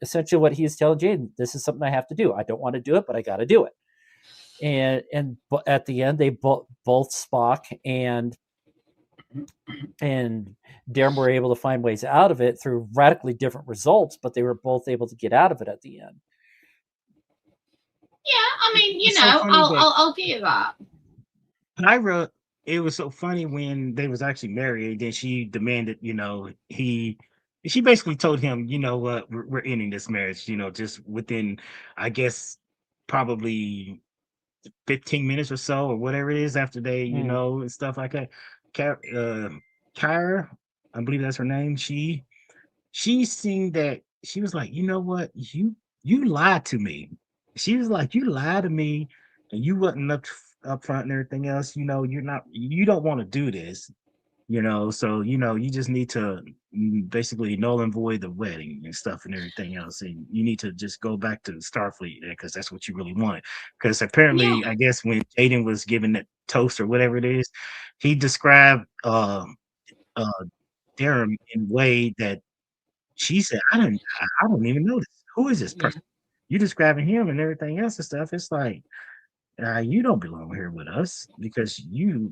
essentially what he's telling Jaden. This is something I have to do. I don't want to do it, but I got to do it. And at the end, they both Spock and Darren were able to find ways out of it through radically different results, but they were both able to get out of it at the end. Yeah, I mean, you know, I'll give you that. Kyra, it was so funny when they was actually married. Then she demanded, you know, she basically told him, you know what, we're ending this marriage, you know, just within, I guess, probably 15 minutes or so, or whatever it is, after they, you know, and stuff like that. Kyra, I believe that's her name. She seen that. She was like, you know what, you lied to me. She was like, you lied to me, and you wasn't up front and everything else. You know, you don't want to do this, you know, so, you know, you just need to basically null and void the wedding and stuff and everything else, and you need to just go back to Starfleet, because that's what you really wanted. Because apparently, I guess when Jaden was given that toast or whatever it is, he described Darren in a way that she said, I don't even know this. Who is this person? You describing him and everything else and stuff. It's like, you don't belong here with us, because you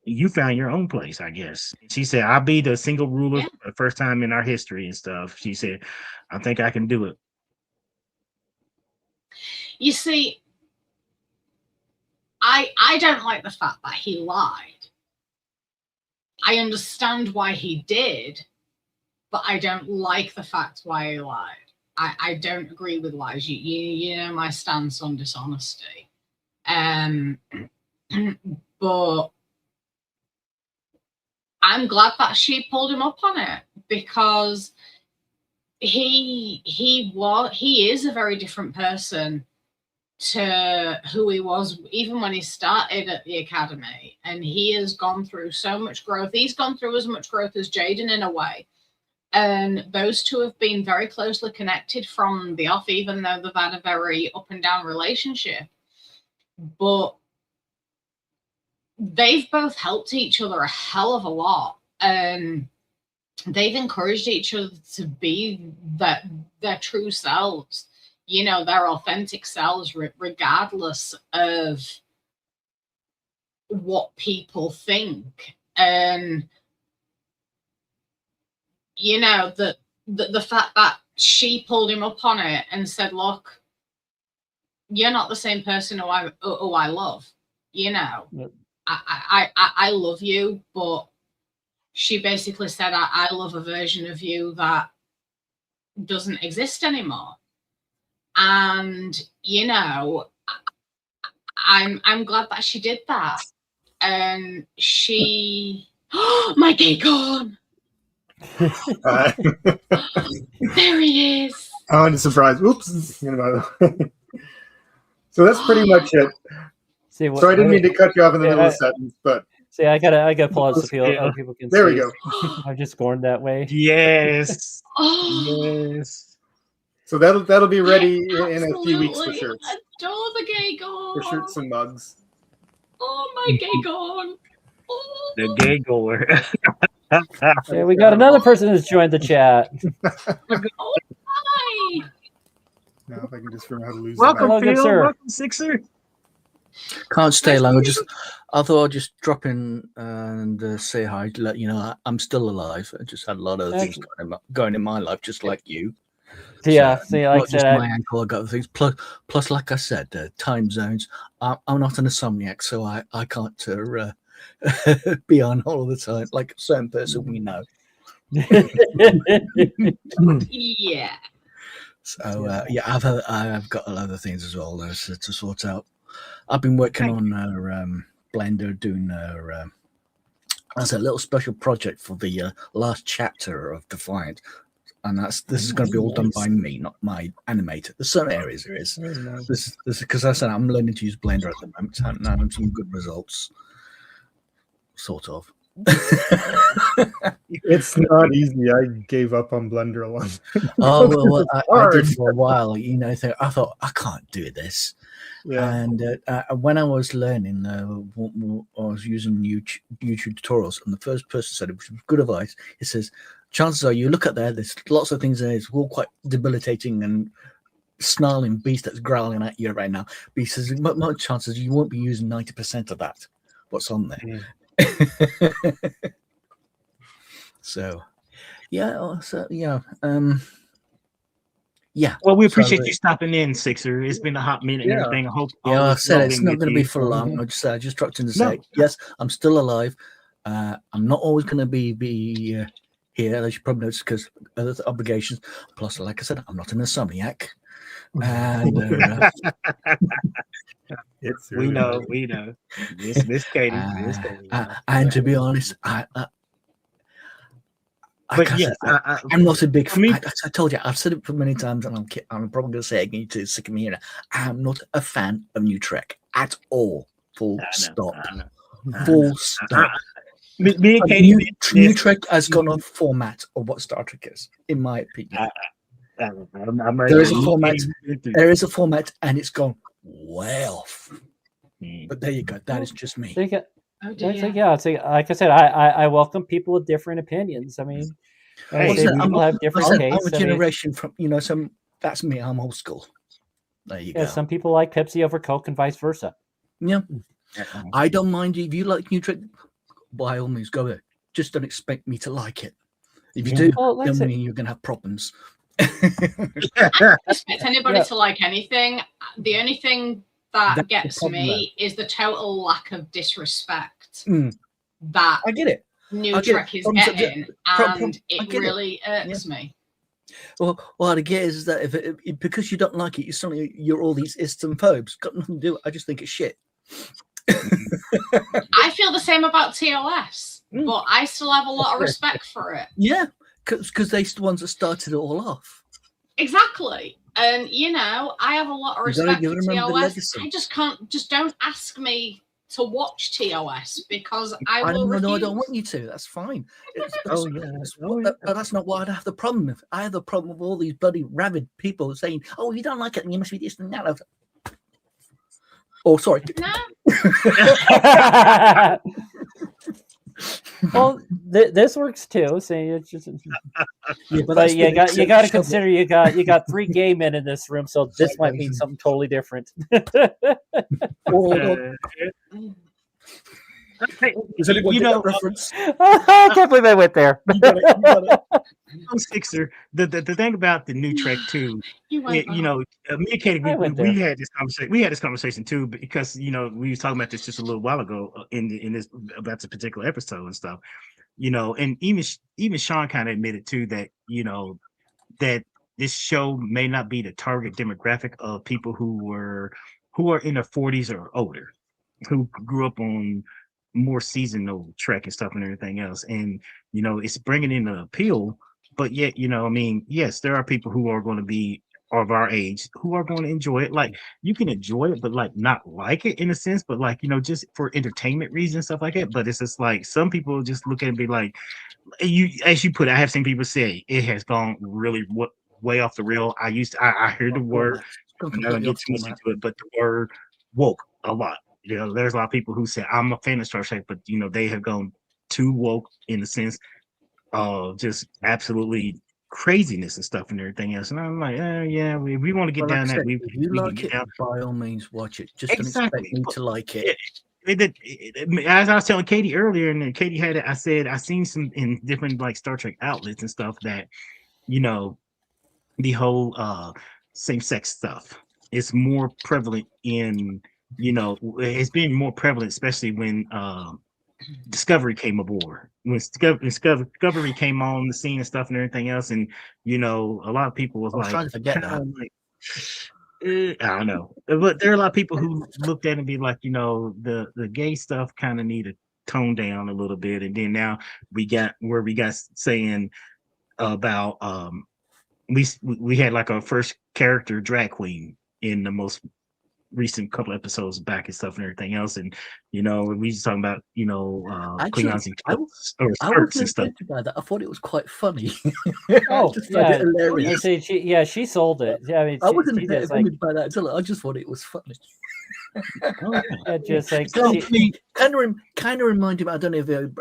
you found your own place, I guess. She said, I'll be the single ruler for the first time in our history and stuff. She said, I think I can do it. You see, I don't like the fact that he lied. I understand why he did, but I don't like the fact why he lied. I don't agree with lies. You know my stance on dishonesty. But I'm glad that she pulled him up on it, because he is a very different person to who he was even when he started at the academy, and he has gone through so much growth. He's gone through as much growth as Jaden in a way, and those two have been very closely connected from the off, even though they've had a very up and down relationship. But they've both helped each other a hell of a lot, and they've encouraged each other to be their true selves, you know, their authentic selves, regardless of what people think. And you know, the fact that she pulled him up on it and said, look, you're not the same person who I love, you know. Yep. I love you, but she basically said, I love a version of you that doesn't exist anymore. And you know, I'm glad that she did that. And she, oh, my gay gone. There he is. Oh, and a surprise. Oops. So that's pretty much it. See, so I didn't mean to cut you off in the middle of the sentence, but see, I gotta pull out so other people can there see. We go. I'm just scorned that way. Yes. Yes. So that'll be ready in a few weeks for shirts. Adore the gay gone. For shirts and mugs. Oh, my gay gone. Oh. The gay goer. Yeah, we got another person who's joined the chat. Oh, hi. Now if I can just remember how to lose. Welcome, Phil. Welcome, Sixer. Can't stay long. I thought I'd just drop in and say hi to let you know I'm still alive. I just had a lot of things going in my life, just like you. Yeah, so, see, like I said, my ankle, I got things. Plus, like I said, time zones. I'm not an insomniac, so I can't be on all the time like a certain person we know. Yeah. So I've got a lot of things as well to sort out. I've been working on Blender, doing as a little special project for the last chapter of Defiant, and this is going to be all done by me, not my animator. There's some areas there is. This because I said I'm learning to use Blender at the moment, and having some good results, sort of. It's not easy. I gave up on Blender a lot. Oh well, I did for a while. You know, I thought I can't do this. Yeah. And when I was learning, I was using YouTube tutorials, and the first person said, which was good advice, it says, chances are you look at there's lots of things there, it's all quite debilitating and snarling beast that's growling at you right now. But he says, much chances you won't be using 90% of that, what's on there. So, yeah. Yeah. Well, we appreciate you stopping in, Sixer. It's been a hot minute and everything. I hope. Yeah, I said it's not going to be for long. I just dropped in to say, yes, I'm still alive. I'm not always going to be here, as you probably noticed, because other obligations. Plus, like I said, I'm not an insomniac. And we know. Miss Katie. And to be honest, I'm not a big fan. I told you, I've said it for many times, and I'm probably going to say it again to sick of me here. I'm not a fan of New Trek at all. Full stop. Full stop. Me and Katie, New Trek has gone off format of what Star Trek is, in my opinion. There is a format. There is a format, and it's gone way off. But there you go. That is just me. Like I said, I welcome people with different opinions. I mean, people have different tastes. I'm a generation from, so that's me. I'm old school. There you go. Some people like Pepsi over Coke and vice versa. Yeah. I don't mind if you like New Trek. by all means go there. Just don't expect me to like it. If you do, then you're going to have problems. I don't expect anybody to like anything. The only thing that gets me is the total lack of disrespect that I get it. New Trek is getting, and it really irks me. Well, what I get is that if because you don't like it, you're all these istophobes. Got nothing to do with it. I just think it's shit. I feel the same about TOS, but I still have a lot of respect for it. Yeah, because they're the ones that started it all off. Exactly. And, I have a lot of respect for TOS. I just don't ask me to watch TOS because I will refuse. No, I don't want you to. That's fine. That's not what I have the problem with. I have the problem with all these bloody rabid people saying, "Oh, you don't like it, and you must be this and that." Oh, sorry. No. Well, this works too. So it's just, but you got to consider you got 3 gay men in this room, so this might mean something totally different. Reference? I can't believe I went there. Sixer. The thing about the new Trek too, me and Katie, we had this conversation. We had this conversation too because we was talking about this just a little while ago in this about this particular episode and stuff. And even Sean kind of admitted too that that this show may not be the target demographic of people who are in their 40s or older, who grew up on more seasonal Trek and stuff and everything else. And it's bringing in the appeal, but yet yes, there are people who are going to be of our age who are going to enjoy it. Like, you can enjoy it but like not like it in a sense, but like just for entertainment reasons, stuff like that. But it's just like some people just look at it and be like, as you put it, I have seen people say it has gone really way off the rail. I hear the word, I'm not gonna get too much into it, but the word woke a lot. There's a lot of people who say I'm a fan of Star Trek, but they have gone too woke in the sense of just absolutely craziness and stuff and everything else. And I'm like, yeah, we want to get down that. If you like it, by all means, watch it. Just don't expect me to like it. As I was telling Katie earlier, and Katie had it, I said I seen some in different like Star Trek outlets and stuff that the whole same-sex stuff is more prevalent in it's been more prevalent, especially when Discovery came aboard. When Discovery came on the scene and stuff and everything else, and a lot of people was like, trying to forget that. I don't know, but there are a lot of people who looked at it and be like, the gay stuff kind of need to tone down a little bit. And then now we got saying about we had like our first character drag queen in the most recent couple episodes back and stuff and everything else, and we just talking about Klingons and skirts and stuff. About that. I thought it was quite funny. Oh, yeah, hilarious. She sold it. Yeah, I mean, I wasn't offended by that at all. I just thought it was funny. Just like kind of reminded me. I don't know if you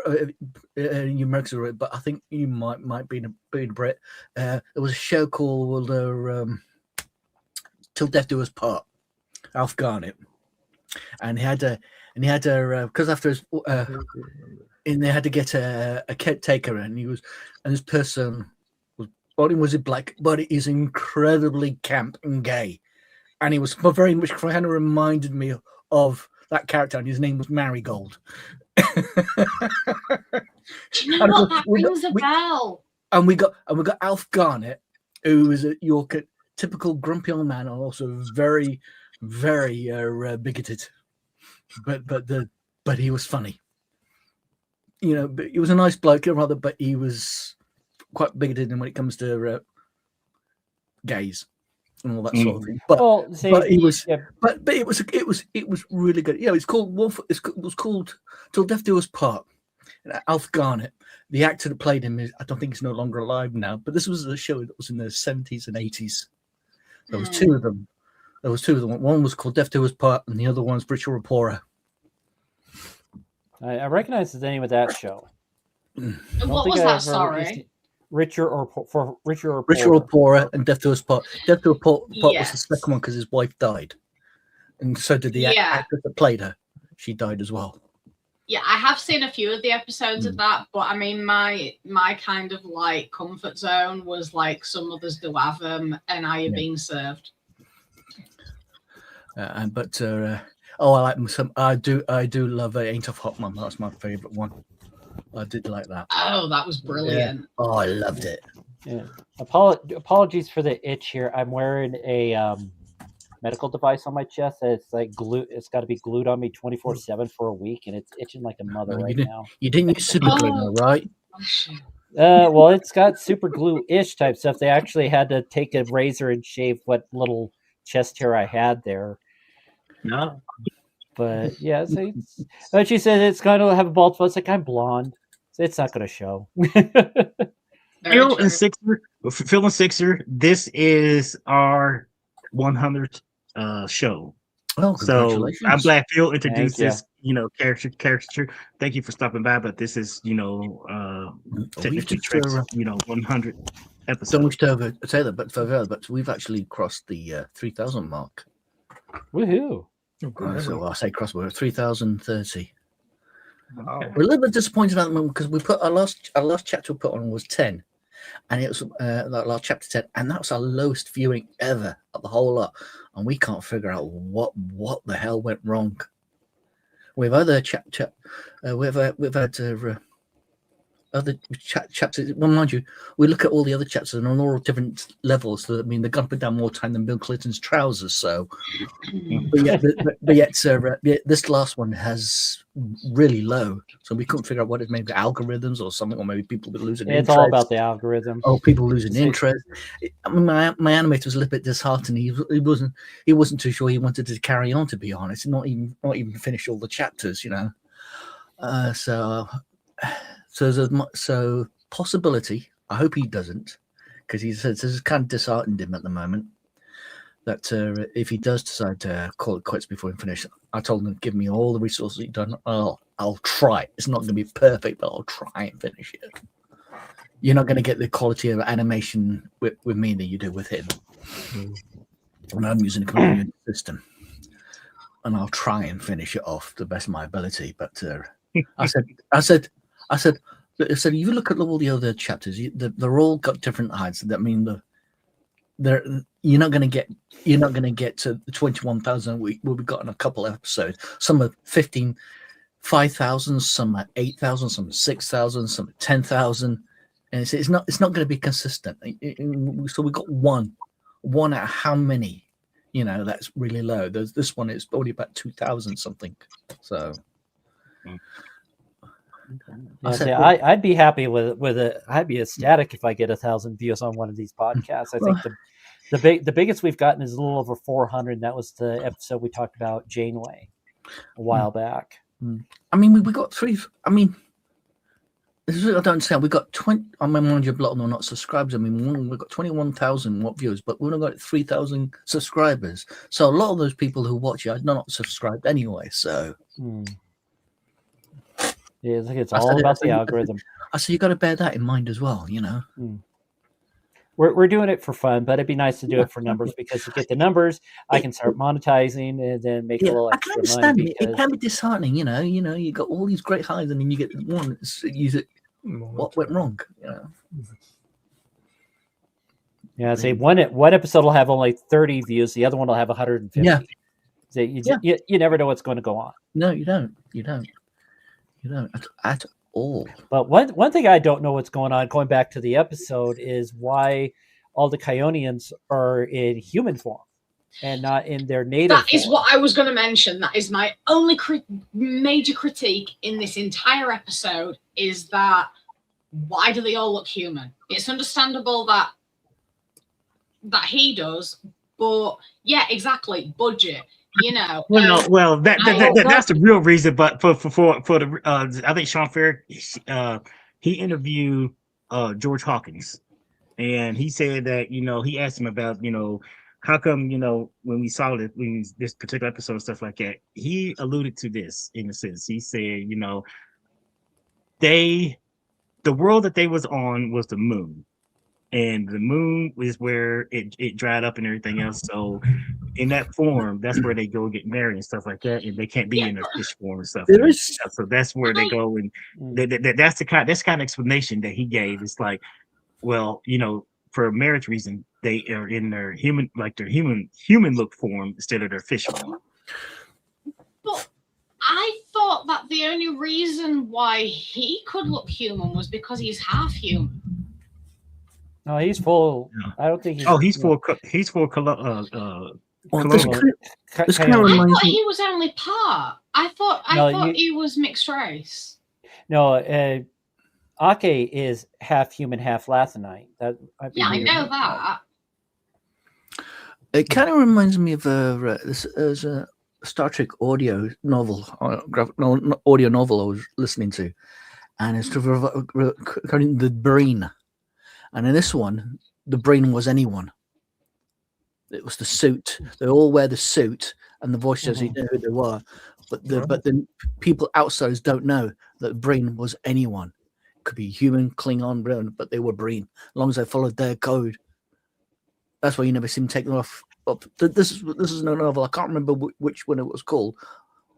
Americans are, but I think you might be a Brit. There was a show called Till Death Do Us Part. Alf Garnett, and he had because after his and they had to get a caretaker, and this person was black, but he's incredibly camp and gay, and he was very much kind of reminded me of that character, and his name was Marigold. Do you know what? That rings a bell. And we got Alf Garnett, who is your typical grumpy old man, and also very bigoted, but he was funny. But he was a nice bloke, rather, but he was quite bigoted when it comes to gays and all that sort of thing. But it was really good. Yeah, it's called Wolf. It was called Till Death Do Us Part. Alf Garnett, the actor that played him, I don't think he's no longer alive now. But this was a show that was in the 70s and 80s. There was two of them. One was called Death Do Us Part, and the other one's Richard Rapora. I recognize the name of that show. What was that? Sorry, Richard Rapora and Death Do Us Part. Death Do Us Part was the second one because his wife died, and so did the actress that played her. She died as well. Yeah, I have seen a few of the episodes of that, but I mean, my kind of like comfort zone was like some others do have them, and I am being served. Oh, I like some. I do love Ain't of Hot Mum. That's my favorite one. I did like that. Oh, that was brilliant. Yeah. Oh, I loved it. Yeah. Apologies for the itch here. I'm wearing a medical device on my chest. It's like glue. It's got to be glued on me 24/7 for a week, and it's itching like a mother now. You didn't use super glue, though, right? Well, it's got super glue-ish type stuff. They actually had to take a razor and shave what little chest hair I had there. No. But yeah, so but she said it's going to have a bald spot. It's like, I'm blonde. So it's not going to show. Phil and Sixer, this is our 100th show. Oh, so I'm glad Phil introduced Thank this, caricature. Thank you for stopping by. But this is, technically Trek's, 100 episodes. Don't wish to say that, but we've actually crossed the 3,000 mark. Woohoo! So I say cross. We're at 3,030. Okay. We're a little bit disappointed at the moment because we put our last chapter we put on was 10, and it was last chapter 10, and that was our lowest viewing ever of the whole lot, and we can't figure out what the hell went wrong. We've other we've had other chapters. Well, mind you, we look at all the other chapters and on all different levels. So, I mean, they're going to put down more time than Bill Clinton's trousers. So, but yet, this last one has really low. So we couldn't figure out what it maybe algorithms or something, or maybe people were losing interest. It's all about the algorithm. Oh, people losing interest. I mean, my animator was a little bit disheartened. He wasn't too sure he wanted to carry on. To be honest, not even finish all the chapters. So possibility. I hope he doesn't, because he says this has kind of disheartened him at the moment. That if he does decide to call it quits before he finishes, I told him to give me all the resources he's done. I'll try. It's not going to be perfect, but I'll try and finish it. You're not going to get the quality of animation with me that you do with him. And I'm using a computer system, and I'll try and finish it off to the best of my ability. But I said, if you look at all the other chapters, they're all got different heights. That mean you're not going to get to the 21,000 we've got in a couple of episodes. Some are 5,000, some are 8,000, some are 6,000, some are 10,000, and it's not going to be consistent. So we got one out of how many? That's really low. This one is probably about 2,000 something. So. I'd be happy with it. I'd be ecstatic if I get 1,000 views on one of these podcasts. I think the biggest we've gotten is a little over 400. And that was the episode we talked about Janeway a while back. I mean, we got three. I mean, this is what I don't understand. We got 20. I mean, mind you, block not subscribers. I mean, we've got 21,000 viewers, but we've only got 3,000 subscribers. So a lot of those people who watch it are not subscribed anyway. So. Yeah, it's all about the algorithm. So you got to bear that in mind as well, We're doing it for fun, but it'd be nice to do it for numbers, because to get the numbers, I can start monetizing and then make a little extra money. I can understand it can be disheartening, you got all these great highs and then you get one. Use it. What went wrong? Yeah, say one episode will have only 30 views, the other one will have 150. Yeah. So you never know what's going to go on. No, you don't. You don't at all. But one thing I don't know what's going on, going back to the episode, is why all the Kyonians are in human form and not in their native form. That is what I was going to mention. That is my only major critique in this entire episode, is that why do they all look human? It's understandable that he does, but yeah, exactly, budget. Well, that's the real reason. But for the I think Sean Fair, he interviewed George Hawkins, and he said that he asked him about how come when we saw this particular episode and stuff like that, he alluded to this in a sense. He said the world that they was on was the moon. And the moon is where it dried up and everything else. So in that form, that's where they go get married and stuff like that, and they can't be in their fish form and stuff. There is So that's where they go, and that's the kind of explanation that he gave. It's like, well, for a marriage reason, they are in their human look form instead of their fish form. But I thought that the only reason why he could look human was because he's half human. No, he's full. I don't think he's. Oh, he's full. He's full. This kind of I reminds thought me. he was only part. I thought he was mixed race. No, Ake is half human, half Lathanite. I know that. It kind of reminds me of there's a Star Trek audio novel, audio novel I was listening to, and it's regarding the brain. And in this one, the brain was anyone. It was the suit. They all wear the suit, and the voice says you know who they were. But the people outsiders don't know that the brain was anyone. It could be human, Klingon, but they were brain. As long as they followed their code. That's why you never see them take them off. This is no novel. I can't remember which one it was called.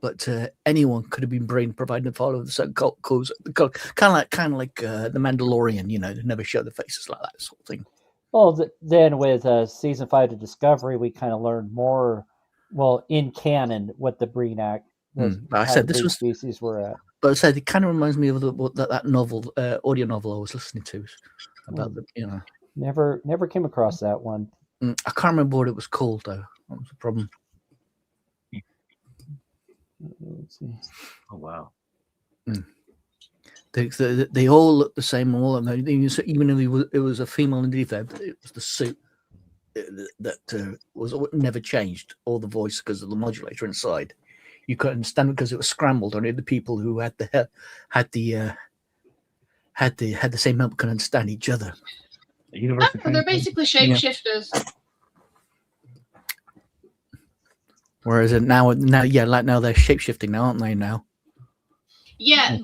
But anyone could have been brain, provided they followed the certain codes. Kind of like the Mandalorian. They never show their faces like that sort of thing. Well, then with season 5 of Discovery, we kind of learned more. Well, in canon, what the Breen Act was. I said this was species were at. But I said it kind of reminds me of that novel, audio novel I was listening to about the. Never came across that one. I can't remember what it was called though. That was the problem. Let's see. Oh wow. They all look the same. All of them, even if it was a female in defect, it was the suit that was never changed, or the voice because of the modulator inside. You couldn't understand it because it was scrambled. Only the people who had the same help could understand each other. They're basically shapeshifters. Whereas now they're shapeshifting now, aren't they? Now. Yeah,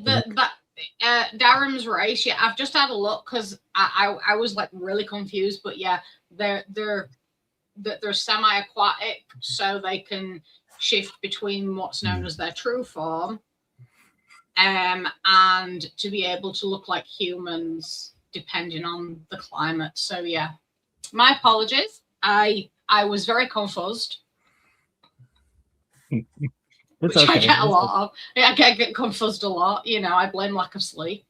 Darren's race. Yeah, I've just had a look because I was like really confused, but yeah, they're semi-aquatic, so they can shift between what's known as their true form, and to be able to look like humans depending on the climate. So yeah, my apologies. I was very confused. Which okay. I get a lot of. I get confused a lot. I blame lack of sleep.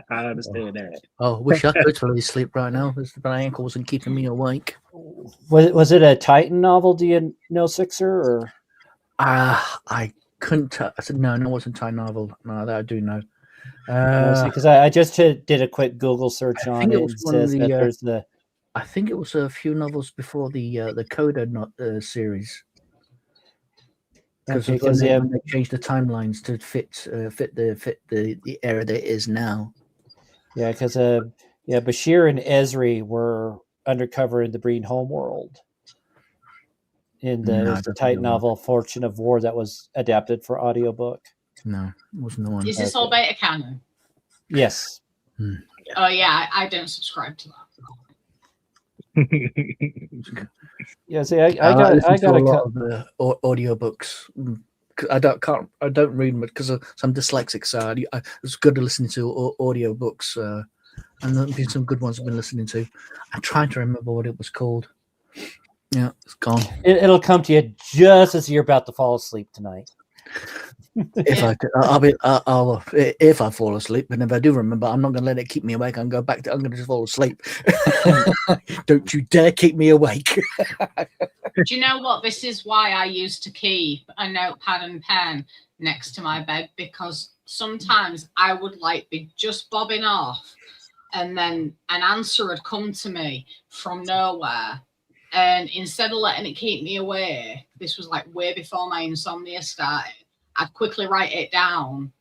I understand that. Oh, wish I could really sleep right now. My ankle wasn't keeping me awake. Was it a Titan novel? Do you know, Sixer? Or I couldn't. I said no, it wasn't a Titan novel. No, that I do know. Because I just did a quick Google search on it. It says that there's the. I think it was a few novels before the Coda series. Because they changed the timelines to fit the era that it is now. Yeah, because Bashir and Esri were undercover in the Breen homeworld. In the Titan novel Fortune of War that was adapted for audiobook. No, it wasn't the one. Is this all beta canon? Yes. Oh yeah, I don't subscribe to that. Yeah, see, I got a lot of audiobooks. I don't read them because I'm dyslexic, so it's good to listen to audiobooks. And there's been some good ones I've been listening to. I'm trying to remember what it was called. Yeah, it's gone. It'll come to you just as you're about to fall asleep tonight. If I fall asleep, and if I do remember, I'm not going to let it keep me awake. I'm going to just fall asleep. Don't you dare keep me awake. Do you know what? This is why I used to keep a notepad and pen next to my bed, because sometimes I would be just bobbing off, and then an answer had come to me from nowhere. And instead of letting it keep me away, this was way before my insomnia started, I'd quickly write it down,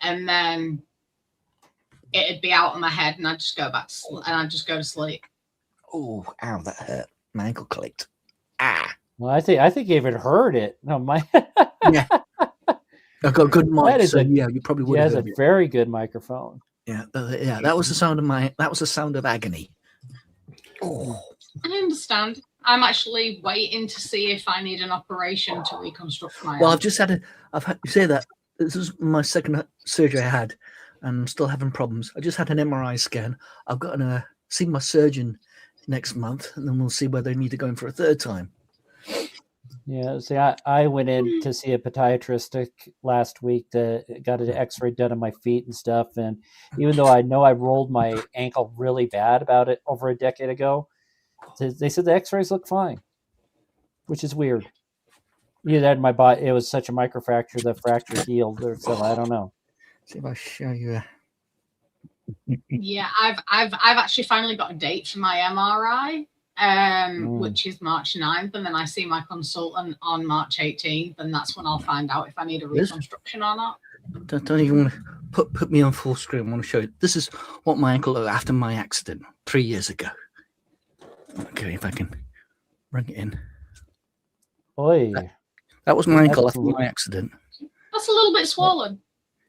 and then it'd be out of my head, and I'd just go back to sleep. Oh, ow, that hurt. My ankle clicked. Well, I think you even heard it. No, my. Yeah. I've got a good mic, you probably would. He has a very good microphone. Yeah, that was the sound of agony. Oh. I understand. I'm actually waiting to see if I need an operation to reconstruct my Well, arm. I've just had you say that. This is my second surgery I had, and I'm still having problems. I just had an MRI scan. I've got to see my surgeon next month, and then we'll see whether I need to go in for a third time. Yeah, see, I went in to see a podiatrist last week to got an X-ray done on my feet and stuff, and even though I know I rolled my ankle really bad about it over a decade ago, they said the X-rays look fine, which is weird. Either that, my body, it was such a microfracture, the fracture healed, or something. I don't know. See if I show you. Yeah, I've actually finally got a date for my MRI. Which is March 9th, and then I see my consultant on March 18th, and that's when I'll find out if I need a reconstruction or not. Don't even want to put me on full screen. I want to show you. This is what my ankle looked after my accident 3 years ago. Okay, if I can bring it in. Oi. That was my ankle after my accident. That's a little bit swollen.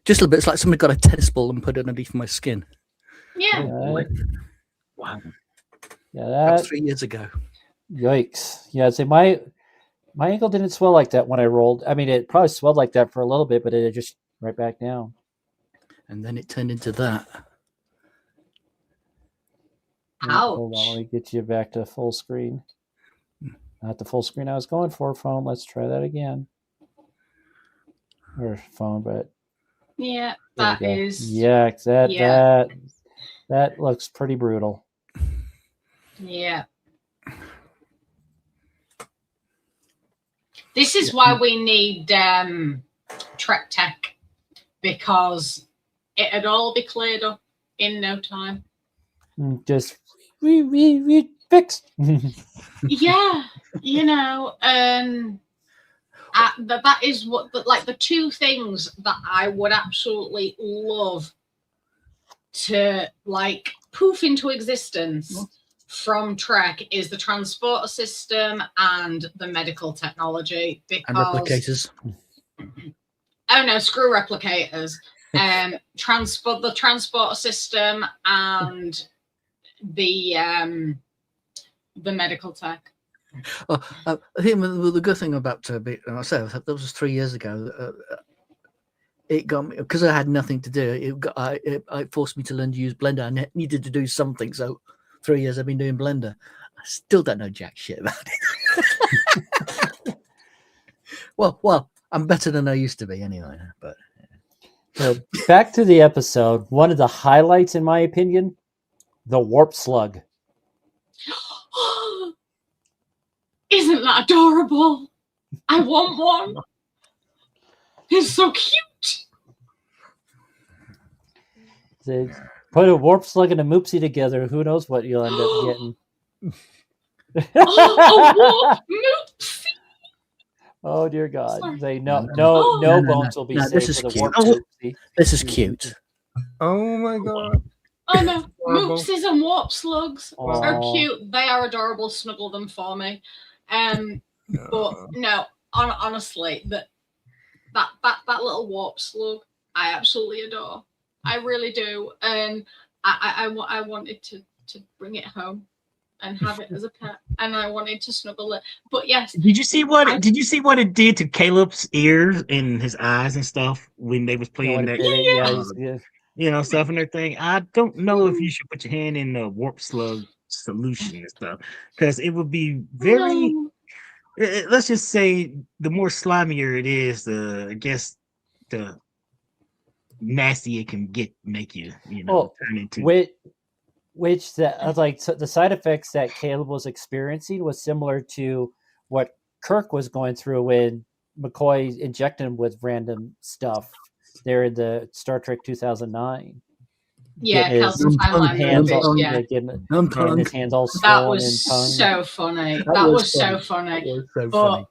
Just a little bit. It's like somebody got a tennis ball and put it underneath my skin. Yeah. Wow. Yeah, that was 3 years ago. Yikes! Yeah, I'd say my ankle didn't swell like that when I rolled. I mean, it probably swelled like that for a little bit, but it just right back down. And then it turned into that. Ouch! Hold on, let me get you back to full screen. Not the full screen I was going for. Phone. Let's try that again. Or phone, but yeah, that is. Yeah, that looks pretty brutal. Yeah. This is why we need Trek Tech, because it'd all be cleared up in no time. Just we fixed. Yeah, you know, that is what the two things that I would absolutely love to poof into existence from Trek is the transporter system and the medical technology. Because, and replicators. Oh no, screw replicators. The transporter system and the medical tech. I think the good thing about I said that was 3 years ago. It got me because I had nothing to do. It forced me to learn to use Blender. I needed to do something. So 3 years I've been doing Blender. I still don't know jack shit about it. well, I'm better than I used to be anyway. But so back to the episode. One of the highlights, in my opinion, the warp slug. Isn't that adorable? I want one. It's so cute. So put a warp slug and a moopsie together. Who knows what you'll end up getting? A warp moopsie. Oh dear God! Sorry. Say no bones will be saved this is for the cute. warp moopsie. This is cute. Oh my God! Oh no, moopsies and warp slugs are cute. They are adorable. Snuggle them for me. But no, honestly, that little warp slug, I absolutely adore. I really do, and I wanted to bring it home and have it as a pet, and I wanted to snuggle it. But yes, did you see what it did to Caleb's ears and his eyes and stuff when they was playing that? Stuff and everything. I don't know if you should put your hand in the warp slug solution and stuff, because it would be very. Let's just say the more slimier it is, I guess the nasty it can make you turn into. Which the side effects that Caleb was experiencing was similar to what Kirk was going through when McCoy injected him with random stuff there in the Star Trek 2009. Yeah, getting his hands all swollen. That was so funny. That was so funny. But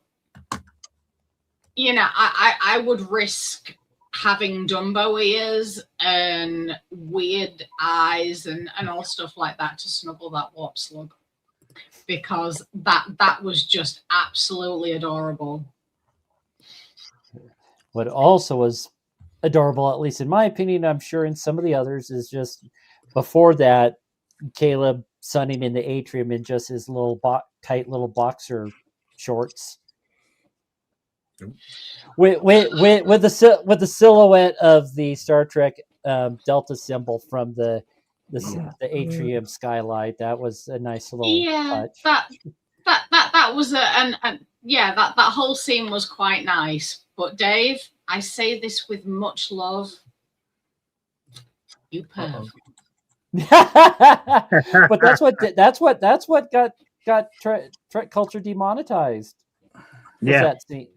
I would risk having Dumbo ears and weird eyes and all stuff like that to snuggle that warp slug, because that was just absolutely adorable. What also was adorable, at least in my opinion, I'm sure in some of the others, is just before that, Caleb sunning in the atrium in just his little tight little boxer shorts. With the silhouette of the Star Trek Delta symbol from the atrium skylight. That was a nice little touch. That was that whole scene was quite nice. But Dave, I say this with much love. You perv. But that's what got Trek culture demonetized. Yeah. That scene.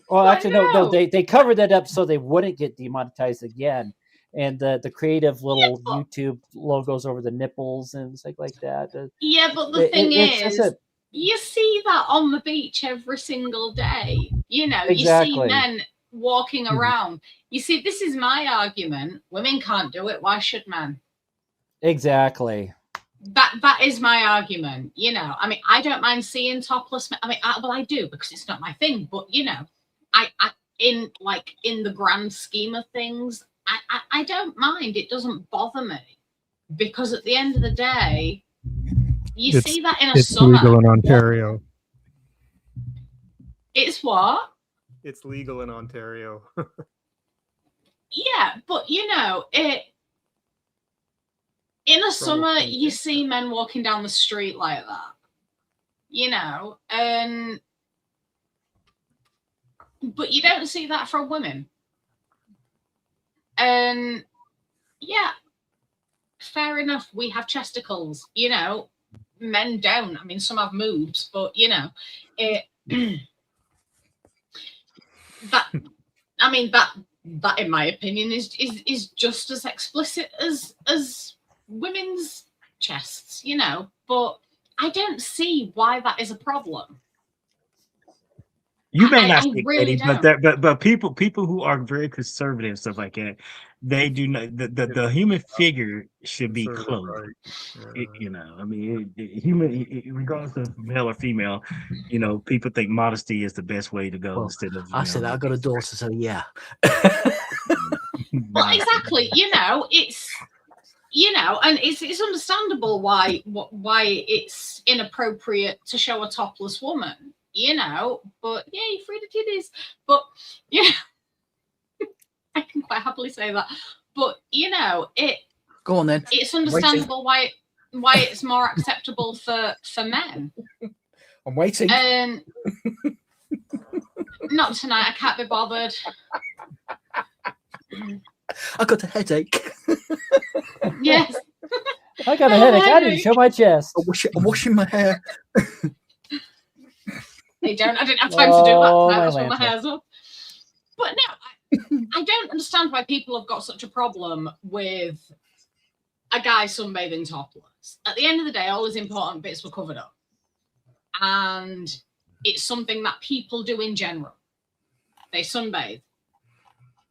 Well, actually, no. They covered that up so they wouldn't get demonetized again. And the creative little YouTube logos over the nipples and things like that. But the thing is, you see that on the beach every single day. You know, exactly. You see men walking around. You see, this is my argument. Women can't do it. Why should men? Exactly. That is my argument. You know, I mean, I don't mind seeing topless men. I mean, I do because it's not my thing. But you know, I in the grand scheme of things, I don't mind. It doesn't bother me because at the end of the day, you see that in a summer. It's legal in Ontario. It's what? It's legal in Ontario. Yeah, but you know, in a summer, you see men walking down the street like that. You know, but you don't see that from women. And yeah, fair enough. We have chesticles, you know. Men don't. I mean, some have moobs, but you know, that in my opinion is just as explicit as women's chests, you know. But I don't see why that is a problem. You may not see really it, but people who are very conservative and stuff like that, they do not. The human figure should be clothed. Right. You know, I mean, human, regardless of male or female, you know, people think modesty is the best way to go instead of. I said I've got a daughter, so yeah. Well, exactly. You know, it's. You know, and it's understandable why it's inappropriate to show a topless woman. You know, but yeah, you're free to titties. But yeah, I can quite happily say that. But you know, go on then. It's understandable why it's more acceptable for men. I'm waiting. Not tonight. I can't be bothered. I got a headache. Yes. I got a headache. I didn't show my chest. I'm washing my hair. I didn't have time to do that tonight. That's when my hair's up. But no, I don't understand why people have got such a problem with a guy sunbathing topless. At the end of the day, all his important bits were covered up. And it's something that people do in general. They sunbathe.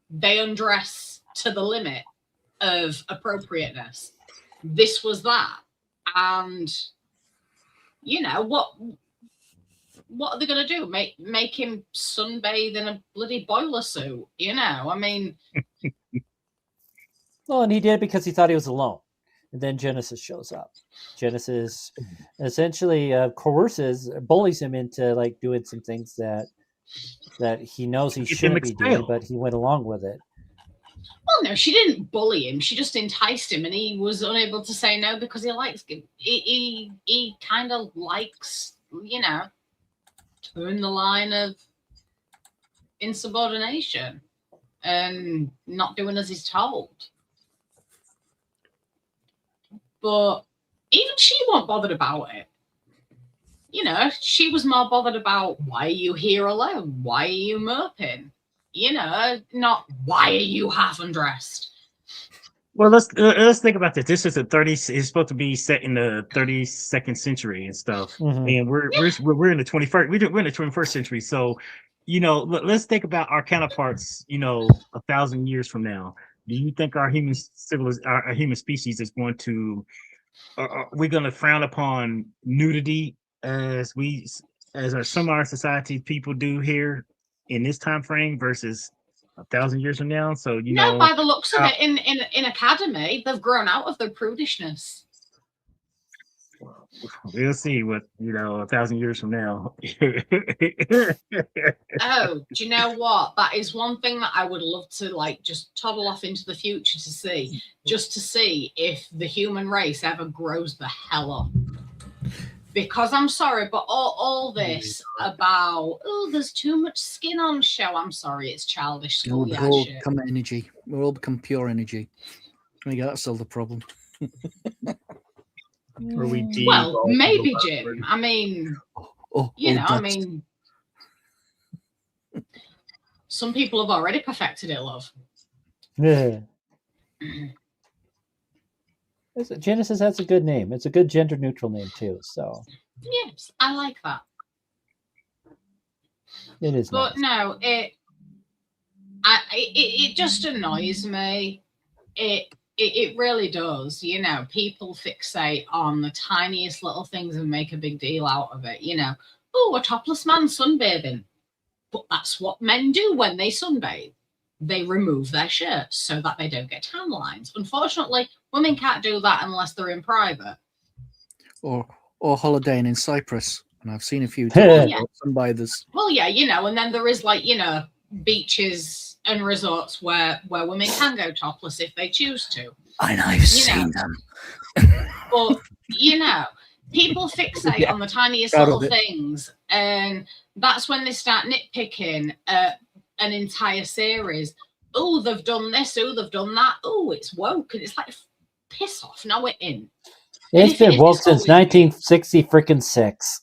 They undress to the limit of appropriateness. This was that. And, you know, what are they going to do? Make him sunbathe in a bloody boiler suit? You know, I mean... Well, and he did because he thought he was alone. And then Genesis shows up. Genesis essentially bullies him into like doing some things that he knows he shouldn't be doing, but he went along with it. Well, no, she didn't bully him. She just enticed him, and he was unable to say no because he likes him. He kind of likes, you know, turn the line of insubordination and not doing as he's told. But even she wasn't bothered about it. You know, she was more bothered about, why are you here alone? Why are you moping? You know, not why are you half undressed? Well, let's think about this. This is it's supposed to be set in the 32nd century and stuff, and we're in the 21st. We're in the 21st century. So, you know, let's think about our counterparts. You know, 1,000 years from now, do you think our human species is going to? Are we going to frown upon nudity as some of our society people do here in this time frame versus 1,000 years from now? So you know, by the looks of it, in academy, they've grown out of their prudishness. we'll see what 1,000 years from now. Oh, do you know what? That is one thing that I would love to like just toddle off into the future to see, just to see if the human race ever grows the hell up. Because I'm sorry, but all this about there's too much skin on show. I'm sorry, it's childish. We'll all become energy. We'll all become pure energy. There you go. That's all the problem. Or we well, maybe Jim. I mean, I mean, some people have already perfected it, love. Yeah. Genesis, that's a good name. It's a good gender neutral name too. So yes, I like that. It is, but nice. No, it just annoys me. It really does. People fixate on the tiniest little things and make a big deal out of it. A topless man sunbathing, but that's what men do when they sunbathe. They remove their shirts so that they don't get tan lines. Unfortunately, women can't do that unless they're in private. Or holidaying in Cyprus. And I've seen a few sunbathers. Well, yeah, and then there is beaches and resorts where women can go topless if they choose to. I know, I've seen them. But, people fixate on the tiniest little things. And that's when they start nitpicking an entire series. Oh, they've done this. Oh, they've done that. Oh, it's woke. And it's like, piss off. No, it ain't. It's been woke since 1960 freaking 6.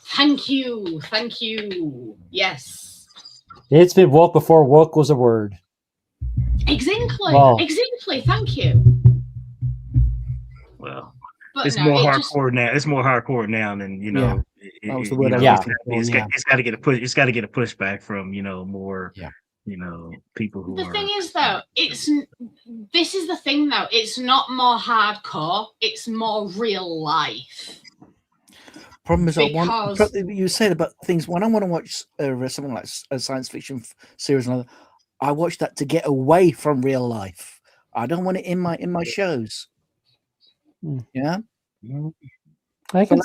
Thank you. Yes. It's been woke before woke was a word. Exactly. Exactly. Thank you. Well, it's more hardcore now. It's more hardcore now than It's got to get a push. It's got to get a pushback from more. Yeah. People who. The thing is, though, this is the thing, though. It's not more hardcore. It's more real life. Problem is, you said about things when I want to watch something like a science fiction series, I watch that to get away from real life. I don't want it in my shows. Yeah. I can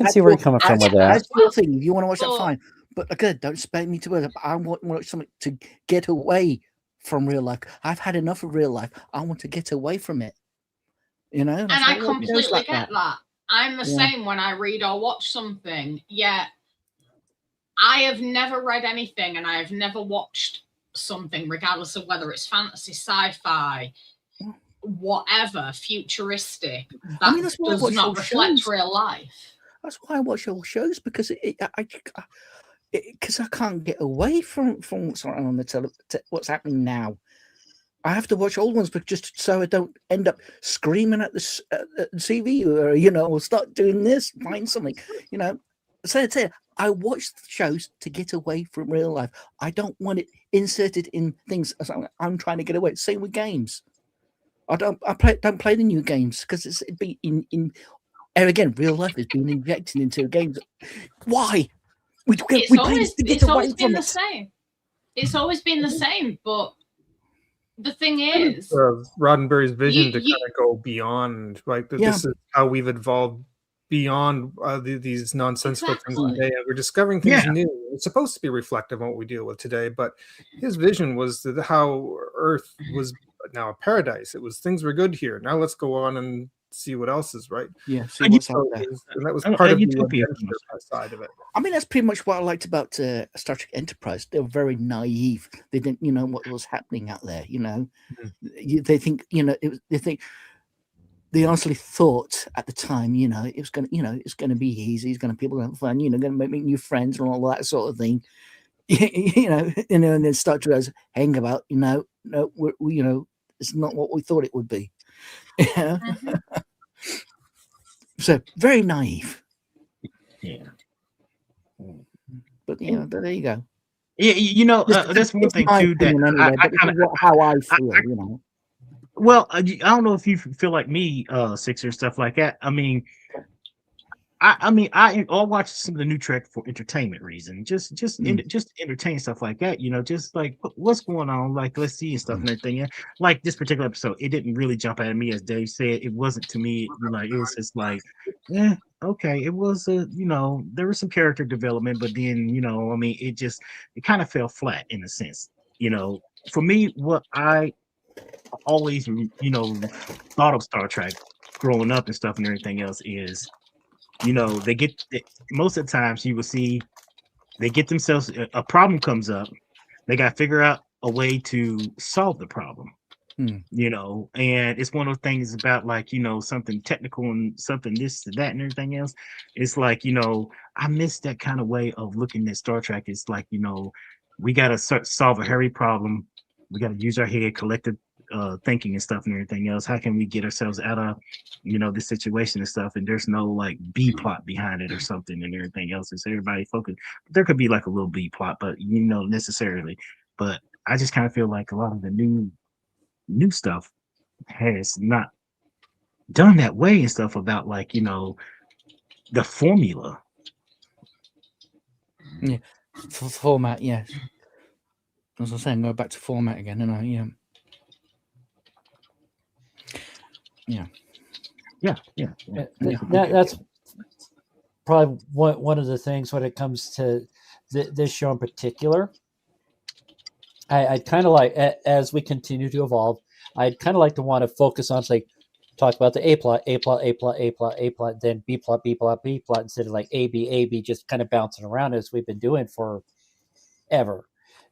see where you're coming from with that. That's your thing. If you want to watch that, fine. But again, don't expect me to watch it. I want to watch something to get away from real life. I've had enough of real life. I want to get away from it. And I completely get that. I'm the same when I read or watch something. Yet I have never read anything and I have never watched something, regardless of whether it's fantasy, sci-fi, whatever, futuristic, that does not reflect real life. That's why I watch all shows, because because I can't get away from what's on the what's happening now. I have to watch old ones, but just so I don't end up screaming at the TV or start doing this, find something, So I watch shows to get away from real life. I don't want it inserted in things. I'm trying to get away. Same with games. I don't play the new games because it'd be in and again, real life is being injected into games. Why? It's always been the same. It's always been the same, but the thing is, Roddenberry's vision to kind of go beyond, right? This is how we've evolved beyond these nonsensical things today. We're discovering things new. It's supposed to be reflective on what we deal with today, but his vision was how Earth was now a paradise. It was things were good here. Now let's go on and see what else is right. Yeah, see what's out there. And that was part of the side of it. I mean, that's pretty much what I liked about Star Trek Enterprise. They were very naive. They didn't, what was happening out there. They think, they honestly thought at the time, it was going to, it's going to be easy. It's going to people have fun. Going to make new friends and all that sort of thing. And then start to realize, hang about, no, it's not what we thought it would be. So very naive. Yeah. But there you go. Yeah, that's one thing too that how I feel. Well, I don't know if you feel like me, Six or stuff like that. I mean, I mean, I'll watch some of the new Trek for entertainment reason, just entertain stuff like that, just like what's going on, like let's see and stuff and everything. Yeah, like this particular episode, it didn't really jump out at me, as Dave said. It wasn't to me, like it was just like, yeah, okay, it was there was some character development, but then I mean, it kind of fell flat in a sense. For me, what I always thought of Star Trek growing up and stuff and everything else is, they get most of the times you will see they get themselves a problem comes up, they got to figure out a way to solve the problem. And it's one of those things about like something technical and something this that and everything else. It's like I miss that kind of way of looking at Star Trek. It's like we got to solve a hairy problem, we got to use our head, collective thinking and stuff and everything else. How can we get ourselves out of this situation and stuff, and there's no like B plot behind it or something and everything else. It's everybody focused. There could be like a little B plot, but necessarily. But I just kind of feel like a lot of the new stuff has not done that way and stuff about like the formula. Yeah, format. Yeah, as I was saying, go back to format again, and That's probably one of the things when it comes to this show in particular. I'd kind of like, as we continue to evolve, I'd kind of like to want to focus on like talk about the A plot, then B plot, instead of like A B, just kind of bouncing around as we've been doing forever.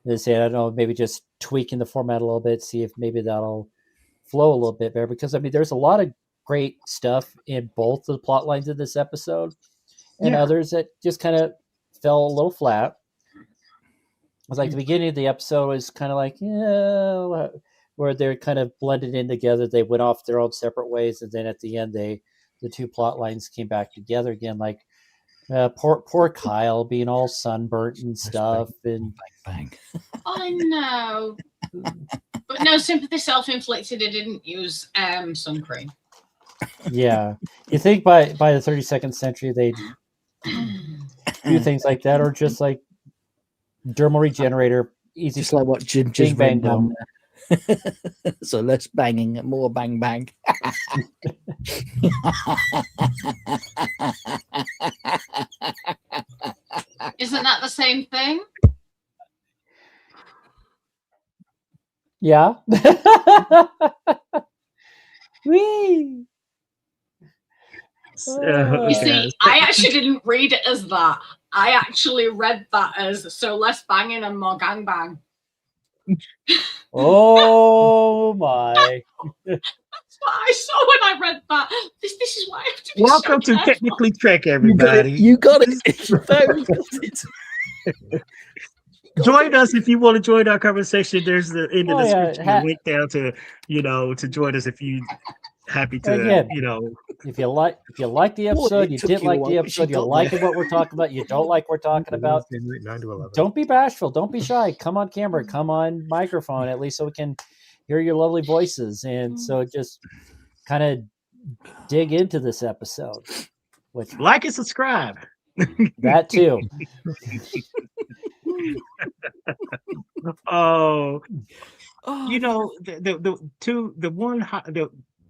They say, I don't know, maybe just tweaking the format a little bit, see if maybe that'll flow a little bit better, because I mean there's a lot of great stuff in both the plot lines of this episode and others that just kind of fell a little flat. It was like the beginning of the episode was kind of like, where they're kind of blended in together. They went off their own separate ways, and then at the end the two plot lines came back together again. Like poor Kyle being all sunburnt and stuff, and bang. I know. But no sympathy, self-inflicted. It didn't use sun cream. Yeah, you think by the 32nd century they'd do things like that, or just like dermal regenerator, easy, just like what Jim just bang down. So less banging, more bang bang. Isn't that the same thing? Yeah. Whee! You see, I actually didn't read it as that. I actually read that as so less banging and more gangbang. Oh my. That's what I saw when I read that. This is why I have to be Welcome to Technically Trek, everybody. You got it. Join us if you want to join our conversation. There's the in the description the link down to to join us if you happy to again, if you like the episode, you didn't like the episode, you're liking what we're talking about, you don't like what we're talking about, don't be bashful, don't be shy, come on camera, come on microphone, at least so we can hear your lovely voices. And so just kind of dig into this episode, which like and subscribe. That too.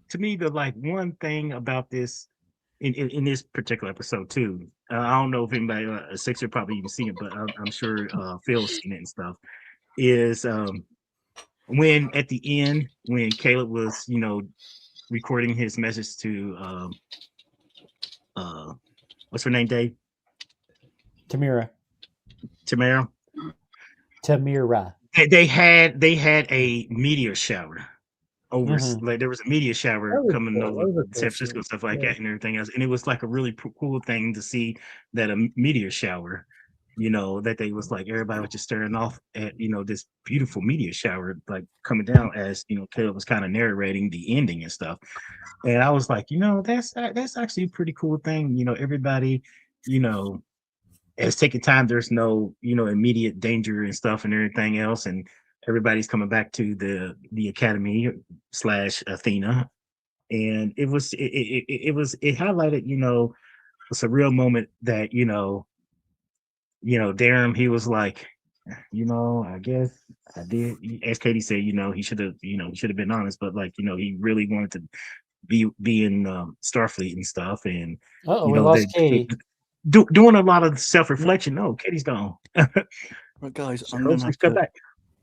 To me, the like one thing about this in this particular episode too, I don't know if anybody a sixer probably even seen it, but I'm sure Phil's seen it and stuff, is when at the end when Caleb was recording his message to what's her name, Dave? Tamira. They had a meteor shower over, like there was a meteor shower coming over San Francisco, stuff like that and everything else, and it was like a really cool thing to see that a meteor shower, that they was like everybody was just staring off at this beautiful meteor shower like coming down as Caleb was kind of narrating the ending and stuff, and I was like, that's actually a pretty cool thing. Everybody has taken time. There's no immediate danger and stuff and everything else, and everybody's coming back to the academy / Athena, and it highlighted surreal moment that Darren, he was like, I guess I did. As Katie said, he should have been honest, but like, he really wanted to be in Starfleet and stuff, and we lost Katie. Doing a lot of self-reflection. No, Katie's gone. Right, guys, So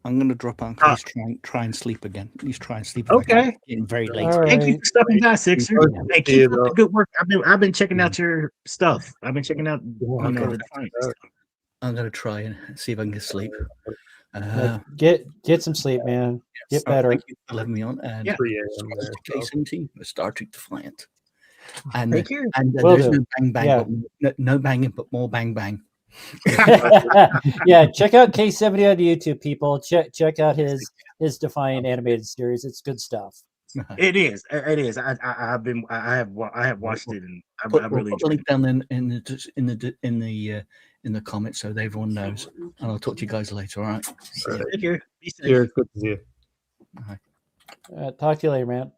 I'm gonna drop on. He's try and sleep again. He's trying to sleep. Okay. It's getting very late. All Thank you right. for stopping by, Sixer. And keep up the good work. I've been checking out your stuff. I've been checking out the Defiant stuff. I'm gonna try and see if I can get sleep. Get some sleep, man. Get better. Thank you for letting me on. And KCMT, Star Trek Defiant. And Thank you. And there's no bang bang, but no banging, but more bang bang. Yeah, check out K70 on YouTube, people. Check out his Defiant animated series. It's good stuff. It is. I have watched it, and I really put the link down in the comments so that everyone knows. And I'll talk to you guys later. All right. Thank you. Good to see you. All right. Talk to you later, man.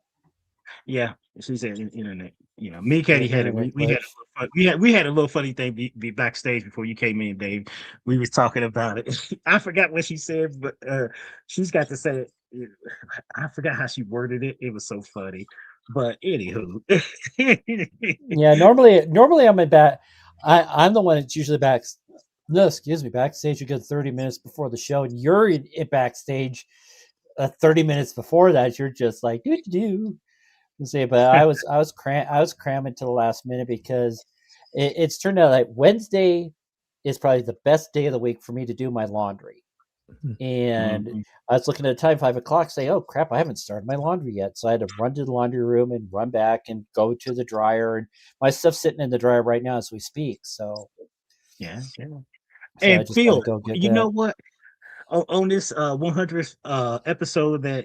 Yeah, she said internet. Me and Katie had we had a little funny thing be backstage before you came in, Dave. We was talking about it. I forgot what she said, but she's got to say it. I forgot how she worded it. It was so funny. But anywho. Yeah, normally I'm I'm the one that's usually backstage a good 30 minutes before the show, and you're in backstage 30 minutes before that. You're just like do. But I was cramming to the last minute because it's turned out like Wednesday is probably the best day of the week for me to do my laundry. And I was looking at the time, 5 o'clock, say, oh crap, I haven't started my laundry yet. So I had to run to the laundry room and run back and go to the dryer, and my stuff's sitting in the dryer right now as we speak. So yeah. So and Phil, know what? On this 100th episode that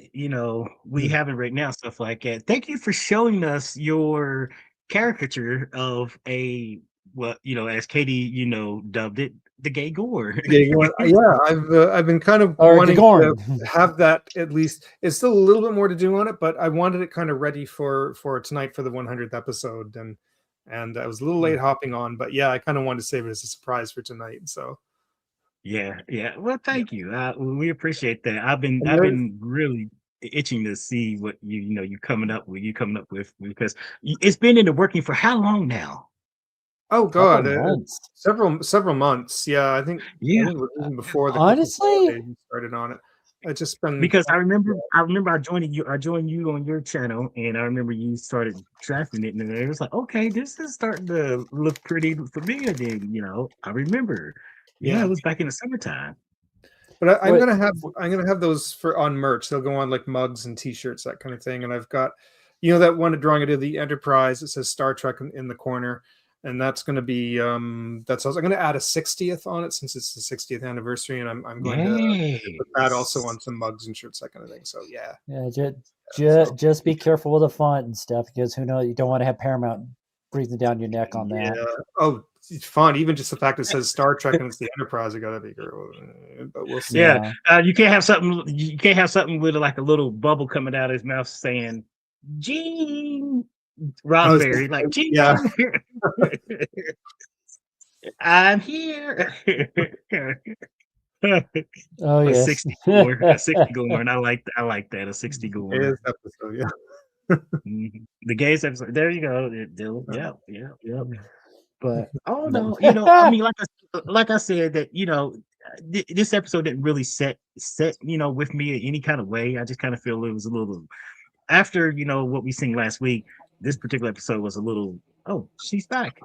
we having right now, stuff like that. Thank you for showing us your caricature of as Katie dubbed it, the gay gore. Yeah, I've been kind of wanting to have that. At least it's still a little bit more to do on it, but I wanted it kind of ready for tonight for the 100th episode, and I was a little late hopping on, but yeah, I kind of wanted to save it as a surprise for tonight. So. Yeah. Well, thank you. We appreciate that. I've been really itching to see what you coming up with because it's been in the working for how long now? Oh God, several months. Yeah, I think even before the honestly started on it. I just been because I remember I joined you on your channel, and I remember you started drafting it, and it was like, okay, this is starting to look pretty for me again. I remember. Yeah, it was back in the summertime. But I'm gonna have those on merch. They'll go on like mugs and T-shirts, that kind of thing. And I've got, that one drawing it of the Enterprise. It says Star Trek in the corner, and that's going to be that's also I'm going to add a 60th on it since it's the 60th anniversary, and I'm going to put that also on some mugs and shirts, that kind of thing. So just be careful with the font and stuff, because who knows, you don't want to have Paramount breathing down your neck on that. Oh, it's fun. Even just the fact it says Star Trek and it's the Enterprise, I gotta be girl. But we'll see. Yeah, you can't have something. You can't have something with like a little bubble coming out of his mouth saying "Gene Roddenberry," like Gene. Yeah. I'm here. Oh yeah, 60 gore, a 60 gore, and I like that, a 60 gore. Episode, yeah. The gays episode. There you go. Yeah. But no, I mean, like I said, that this episode didn't really set with me in any kind of way. I just kind of feel it was a little after what we seen last week. This particular episode was a little. Oh, she's back.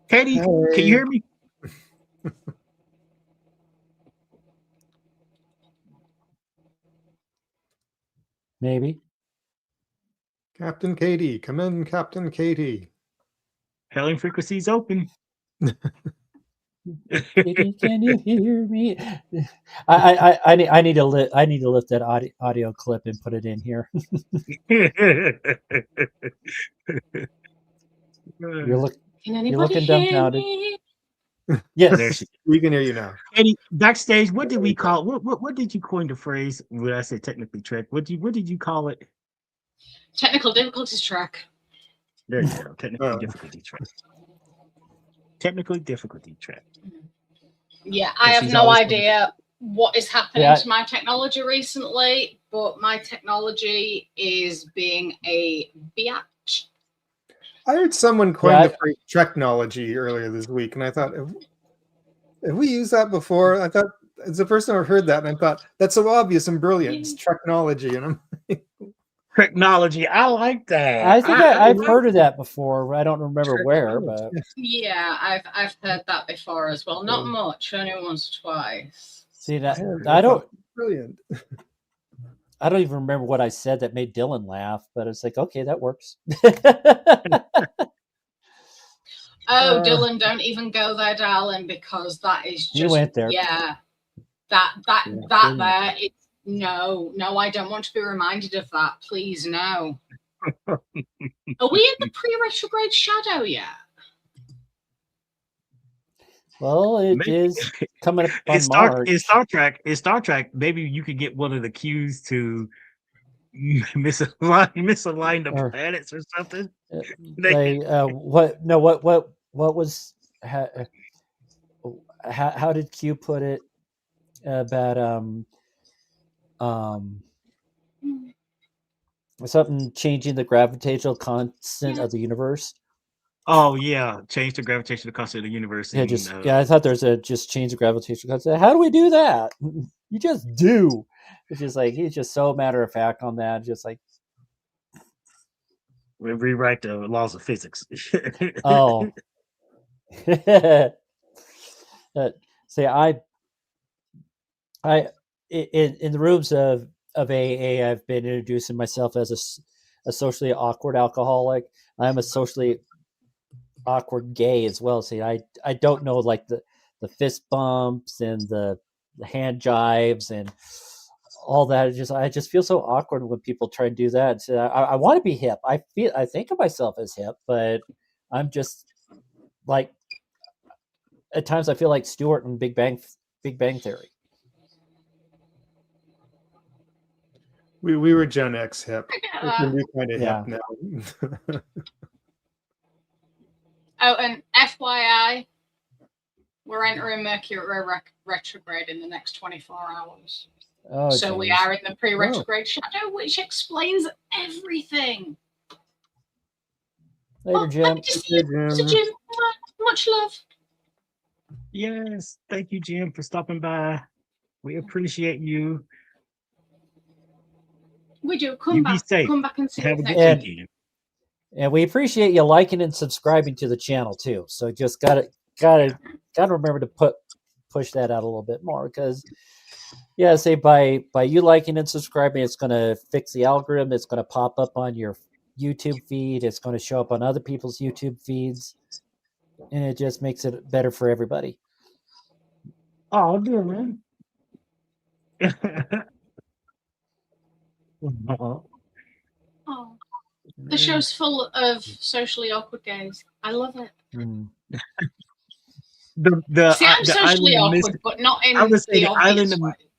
Katie, Can you hear me? Maybe. Captain Katie, come in, Captain Katie. Hailing frequencies open. Katie, can you hear me? I need to lift that audio clip and put it in here. You're looking dumbfounded. Yes, we can hear you now. Eddie, backstage, what did we call? What did you coin the phrase? When I say technically track, what did you call it? Technical difficulties track. There you go. Technical difficulty track. technical difficulty track. Yeah, I have no idea what is happening to my technology recently, but my technology is being a biatch. I heard someone coin the phrase technology earlier this week, and I thought, have we used that before? I thought it's the first time I've heard that, and I thought that's so obvious and brilliant. It's technology, and I'm like, technology. I like that. I think I've heard of that before. I don't remember where, but yeah, I've heard that before as well. Not much, only once or twice. See that I don't brilliant. I don't even remember what I said that made Dylan laugh, but it's like, okay, that works. Dylan, don't even go there, darling, because that is just you went there. Yeah, that there. It's no, I don't want to be reminded of that. Please, no. Are we in the pre-retrograde shadow yet? Well, it is coming up on March. In Star Trek, maybe you could get one of the cues to misalign the planets or something. What was how did Q put it about something changing the gravitational constant of the universe? Oh yeah, change the gravitational constant of the universe. Yeah, I thought there's just change the gravitational constant. How do we do that? You just do. It's just like he's just so matter of fact on that. Just like we rewrite the laws of physics. Oh. See, I in the rooms of AA, I've been introducing myself as a socially awkward alcoholic. I'm a socially awkward gay as well. See, I don't know like the fist bumps and the hand jives and all that. I just feel so awkward when people try to do that. So I want to be hip. I think of myself as hip, but I'm just like at times I feel like Stewart in Big Bang Theory. We were Gen X hip. We're kind of hip now. Oh, and FYI, we're entering Mercury retrograde in the next 24 hours. Oh, so we are in the pre-retrograde shadow, which explains everything. Later, Jim. Jim. Much love. Yes, thank you, Jim, for stopping by. We appreciate you. We do. Come back and see Have a good weekend. And we appreciate you liking and subscribing to the channel too. So just gotta remember to push that out a little bit more, because say by you liking and subscribing, it's gonna fix the algorithm. It's gonna pop up on your YouTube feed. It's gonna show up on other people's YouTube feeds, and it just makes it better for everybody. Oh, dear man. Oh. The show's full of socially awkward gays. I love it. I'm socially awkward, but not in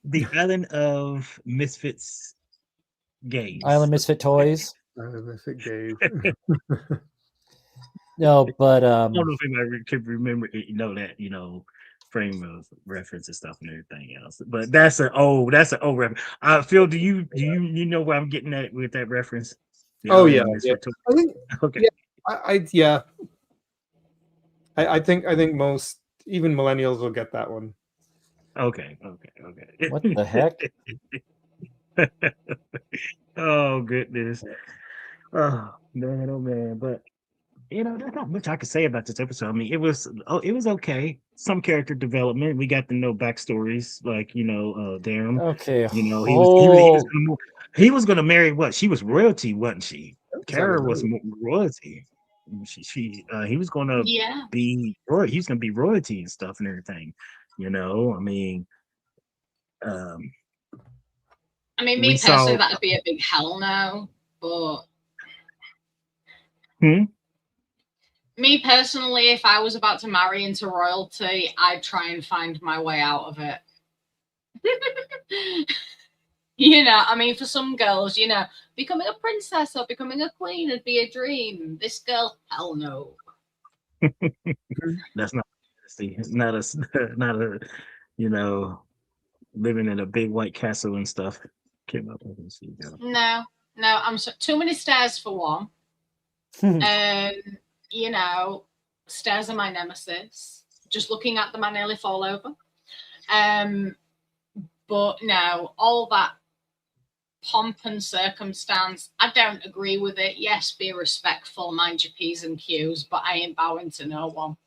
the island of misfits gays. Island misfit toys. Island misfit gays. No, but I don't know if anybody could remember that frame of reference and stuff and everything else. But that's an old reference. Phil, do you know where I'm getting at with that reference? Yeah. I think okay. Yeah, I think most even millennials will get that one. Okay. What the heck? Oh goodness. Oh man, but there's not much I could say about this episode. I mean, it was okay. Some character development. We got to know backstories, like Darren. Okay. He was gonna marry what? She was royalty, wasn't she? Kara was royalty. He was gonna be royalty. He's gonna be royalty and stuff and everything. I mean, me personally, that'd be a big hell no. But me personally, if I was about to marry into royalty, I'd try and find my way out of it. For some girls, becoming a princess or becoming a queen would be a dream. This girl, hell no. That's not fantasy. It's not a living in a big white castle and stuff. Came up with this. No, I'm too many stairs for one. Stairs are my nemesis. Just looking at them, I nearly fall over. But no, all that pomp and circumstance, I don't agree with it. Yes, be respectful, mind your P's and Q's, but I ain't bowing to no one.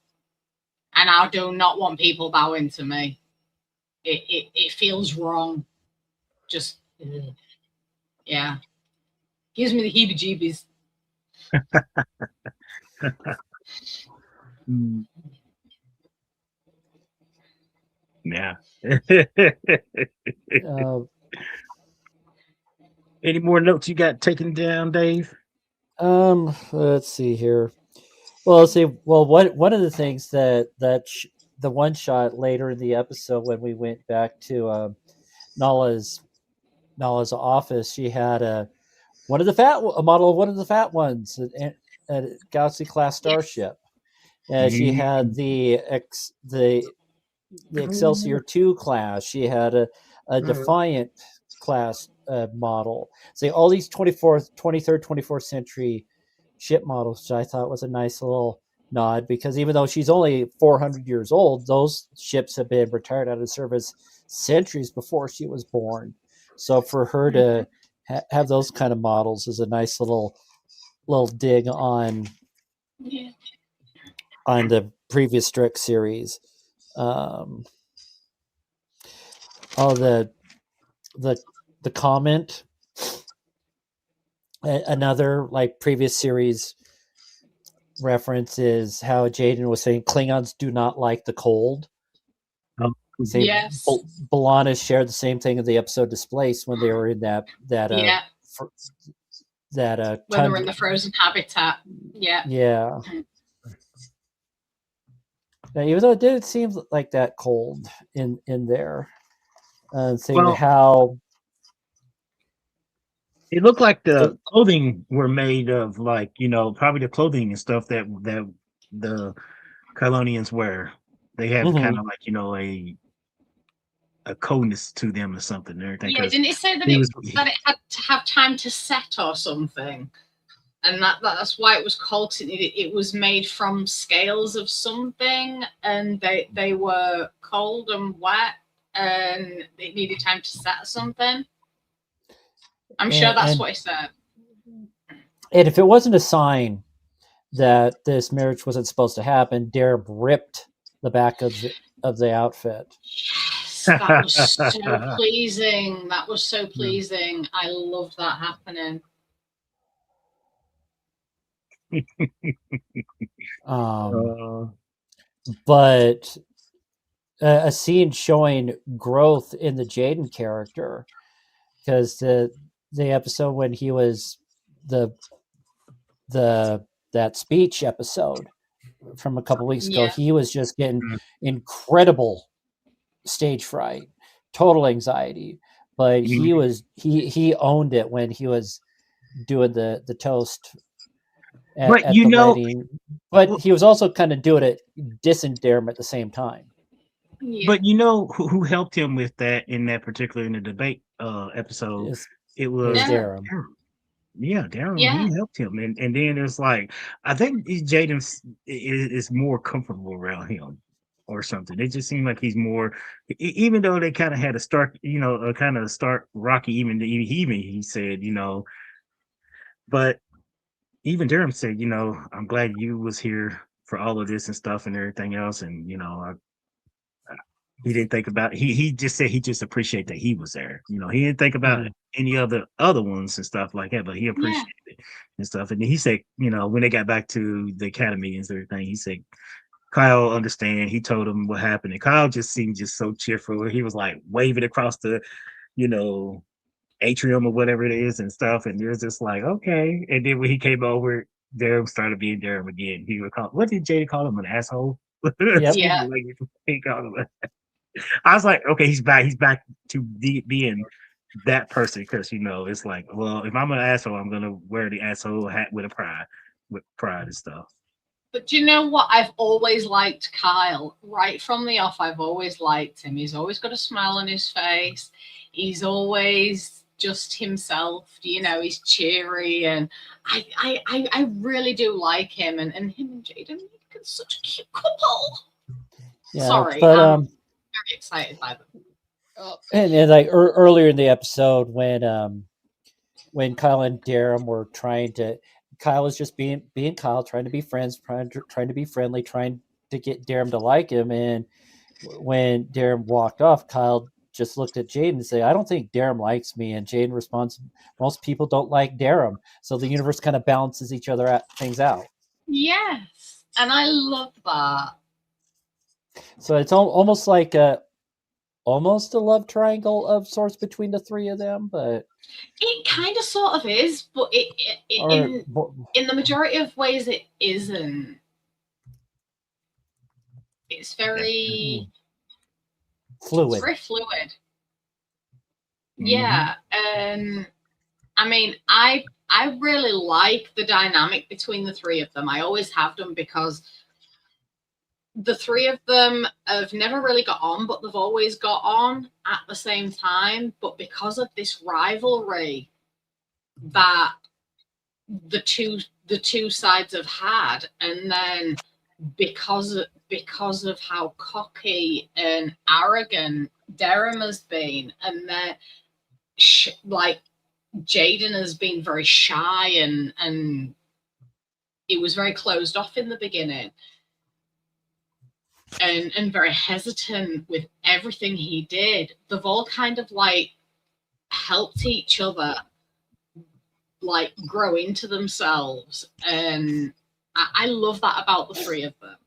And I do not want people bowing to me. It feels wrong. Just, yeah. Gives me the heebie-jeebies. Yeah. Any more notes you got taken down, Dave? Let's see here. Well, let's see. Well, one of the things that the one shot later in the episode when we went back to Nala's office, she had a model of one of the fat ones at a Galaxy class starship. She had the Excelsior 2 class. She had a Defiant class model. So all these 23rd, 24th century ship models, which I thought was a nice little nod, because even though she's only 400 years old, those ships have been retired out of service centuries before she was born. So for her to have those kind of models is a nice little dig on the previous Strix series. The comment, another like previous series reference is how Jaden was saying Klingons do not like the cold. Yes. B'Elanna shared the same thing in the episode Displaced when they were in that when they were in the frozen habitat. Yeah. Now, even though it did seem like that cold in there, seeing how it looked like the clothing were made of, like, probably the clothing and stuff that the Kylonians wear. They have kind of like a coldness to them or something. And everything. Yeah, didn't it say that it had to have time to set or something? And that's why it was cold. It was made from scales of something, and they were cold and wet, and it needed time to set or something. I'm sure that's what it said. And if it wasn't a sign that this marriage wasn't supposed to happen, Darab ripped the back of the outfit. Yes, that was so pleasing. That was so pleasing. I loved that happening. But a scene showing growth in the Jaden character, because the episode when he was that speech episode from a couple weeks ago, he was just getting incredible stage fright, total anxiety, but he owned it when he was doing the toast at the wedding. But he was also kind of doing it disendearment at the same time. But who helped him with that in the debate episode? It was Darab. Yeah, Darren, he helped him, and then it's like, I think Jaden is more comfortable around him or something. It just seemed like he's more, even though they kind of had a start, kind of start rocky. Even he said, but even Durham said, I'm glad you was here for all of this and stuff and everything else, and he didn't think about it. He just said he just appreciated that he was there. He didn't think about any other ones and stuff like that, but he appreciated it and stuff. And then he said, when they got back to the academy and everything, he said Kyle understand. He told him what happened, and Kyle just seemed just so cheerful. He was like waving across the, atrium or whatever it is and stuff. And you're just like, okay. And then when he came over, Durham started being Durham again. He would call, what did Jay call him, an asshole? Yep. Yeah. He called him. I was like, okay, he's back. He's back to being that person, because it's like, well, if I'm an asshole, I'm gonna wear the asshole hat with pride and stuff. But do you know what? I've always liked Kyle. Right from the off, I've always liked him. He's always got a smile on his face. He's always just himself. You know, he's cheery, and I really do like him. And him and Jaden make such a cute couple. Yeah, Sorry, but I'm very excited by them. And like earlier in the episode when Kyle and Darren were Kyle was just being Kyle, trying to be friends, trying to be friendly, trying to get Darren to like him. And when Darren walked off, Kyle just looked at Jaden and said, "I don't think Darren likes me." And Jaden responds, "Most people don't like Darren." So the universe kind of balances each other things out. Yes, and I love that. So it's almost like almost a love triangle of sorts between the three of them, but it kind of sort of is, but in the majority of ways it isn't. It's very fluid. It's very fluid. Yeah, I mean, I really like the dynamic between the three of them. I always have done, because the three of them have never really got on, but they've always got on at the same time. But because of this rivalry that the two sides have had, and then because of how cocky and arrogant Darren has been, and then like Jaden has been very shy and it was very closed off in the beginning. And very hesitant with everything he did. They've all kind of like helped each other like grow into themselves, and I love that about the three of them.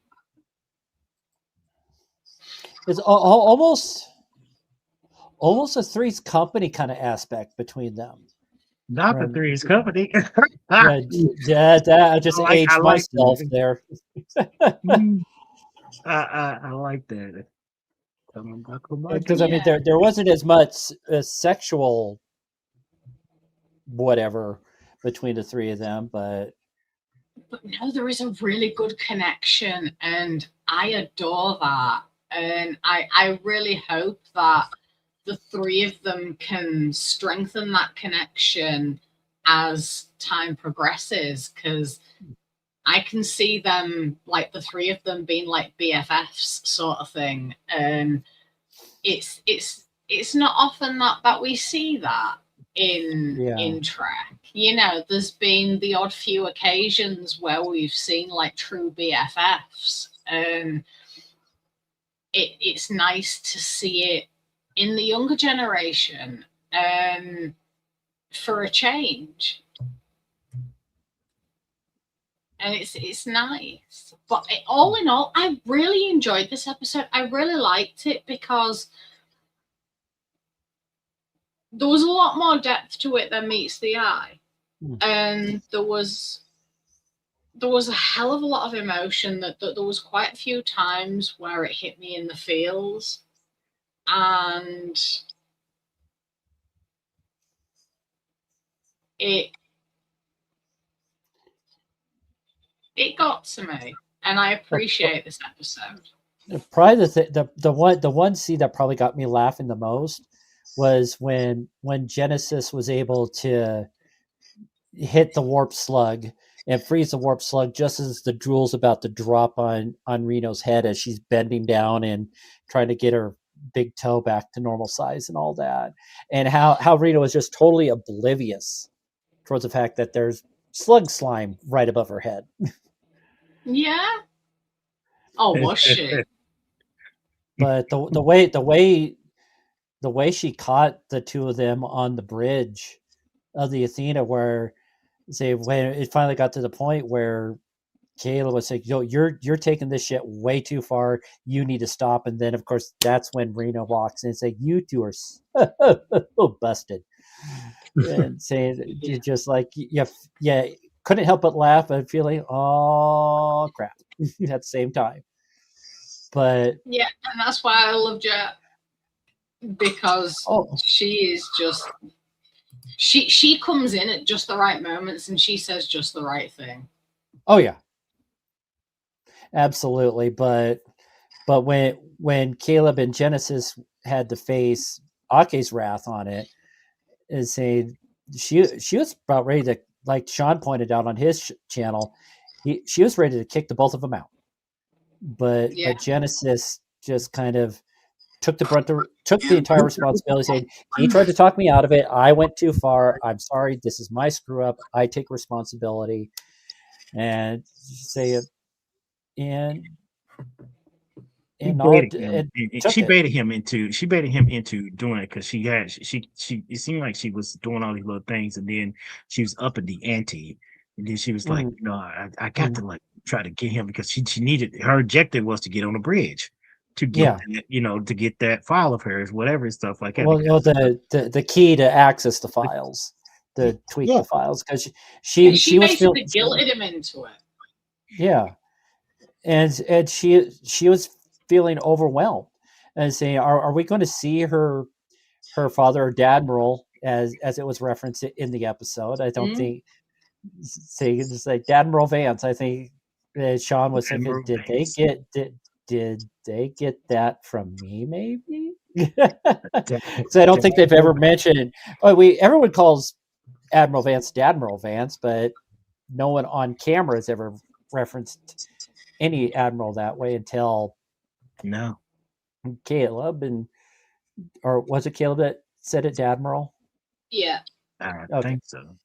It's almost a Three's Company kind of aspect between them. Not the Three's Company. Yeah, I just aged myself there. I like that. Because I mean, there wasn't as much sexual whatever between the three of them, but no, there is a really good connection, and I adore that. And I really hope that the three of them can strengthen that connection as time progresses, because I can see them, like the three of them, being like BFFs sort of thing. And it's not often that we see that in Trek. You know, there's been the odd few occasions where we've seen like true BFFs, and it's nice to see it in the younger generation, for a change. And it's nice. But all in all, I really enjoyed this episode. I really liked it because there was a lot more depth to it than meets the eye. And there was a hell of a lot of emotion. That there was quite a few times where it hit me in the feels. And it got to me, and I appreciate this episode. Probably the one scene that probably got me laughing the most was when Genesis was able to hit the warp slug and freeze the warp slug just as the drool's about to drop on Reno's head as she's bending down and trying to get her big toe back to normal size and all that, and how Reno was just totally oblivious towards the fact that there's slug slime right above her head. Yeah. Oh, was she? But the way she caught the two of them on the bridge of the Athena, where when it finally got to the point where Kayla was like, "Yo, you're taking this shit way too far. You need to stop." And then, of course, that's when Reno walks in and say, "You two are so busted," and saying, "You're just like, yeah." Couldn't help but laugh and feeling, "Oh crap!" at the same time. But yeah, and that's why I love Jet, because she is just she comes in at just the right moments and she says just the right thing. Oh yeah. Absolutely, but when Caleb and Genesis had to face Ake's wrath on it, and saying she was about ready to, like Sean pointed out on his channel, she was ready to kick the both of them out, but Genesis just kind of took the entire responsibility, saying he tried to talk me out of it. I went too far. I'm sorry. This is my screw up. I take responsibility, and say and she baited him into doing it because she it seemed like she was doing all these little things, and then she was up in the ante, and then she was like, you know, I got to like try to get him because she needed, her objective was to get on the bridge to get you know, to get that file of hers, whatever stuff like that. Well, you know, the key to access the files, to tweak the files, because she was basically guilted him into it. Yeah, and she was feeling overwhelmed and saying, "Are we going to see her father or Dadmiral as it was referenced in the episode?" I don't think. Say it's like Dadmiral Vance. I think Sean was thinking, did they get that from me? Maybe. So I don't think they've ever mentioned. Everyone calls Admiral Vance Dadmiral Vance, but no one on camera has ever referenced any admiral that way until Caleb, or was it Caleb that said it, Dadmiral? Yeah, I think so.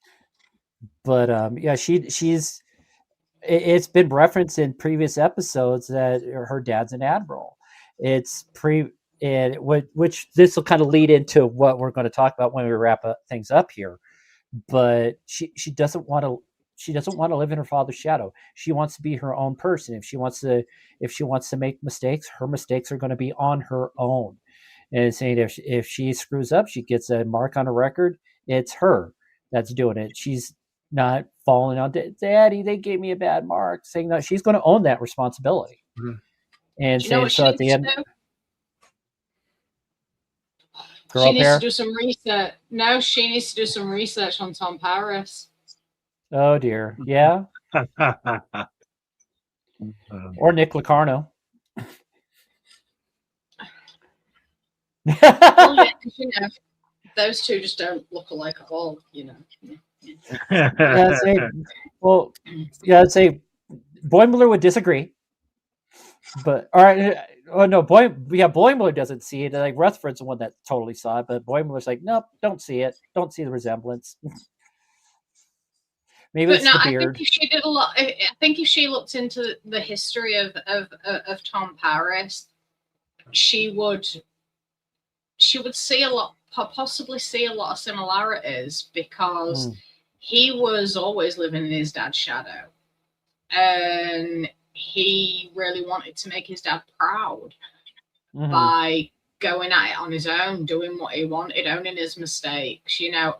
But yeah, she's. It's been referenced in previous episodes that her dad's an admiral. It's which this will kind of lead into what we're going to talk about when we wrap things up here. But she doesn't want to. She doesn't want to live in her father's shadow. She wants to be her own person. If she wants to make mistakes, her mistakes are going to be on her own. And it's saying if she screws up, she gets a mark on her record. It's her that's doing it. She's not falling on Daddy. They gave me a bad mark. Saying that she's going to own that responsibility. Mm-hmm. And saying so at the end. She needs to do some research. No, she needs to do some research on Tom Paris. Oh dear, yeah. Or Nick Locarno. Well, yeah, you know, those two just don't look alike at all, you know. I'd say Boimler would disagree. But all right, Boimler doesn't see it. Like Rutherford's the one that totally saw it, but Boimler's like, nope, don't see it. Don't see the resemblance. Maybe it's the beard. I think if she did a lot, I think if she looked into the history of Tom Paris, she would see a lot, possibly see a lot of similarities, because he was always living in his dad's shadow, and he really wanted to make his dad proud by going at it on his own, doing what he wanted, owning his mistakes, you know,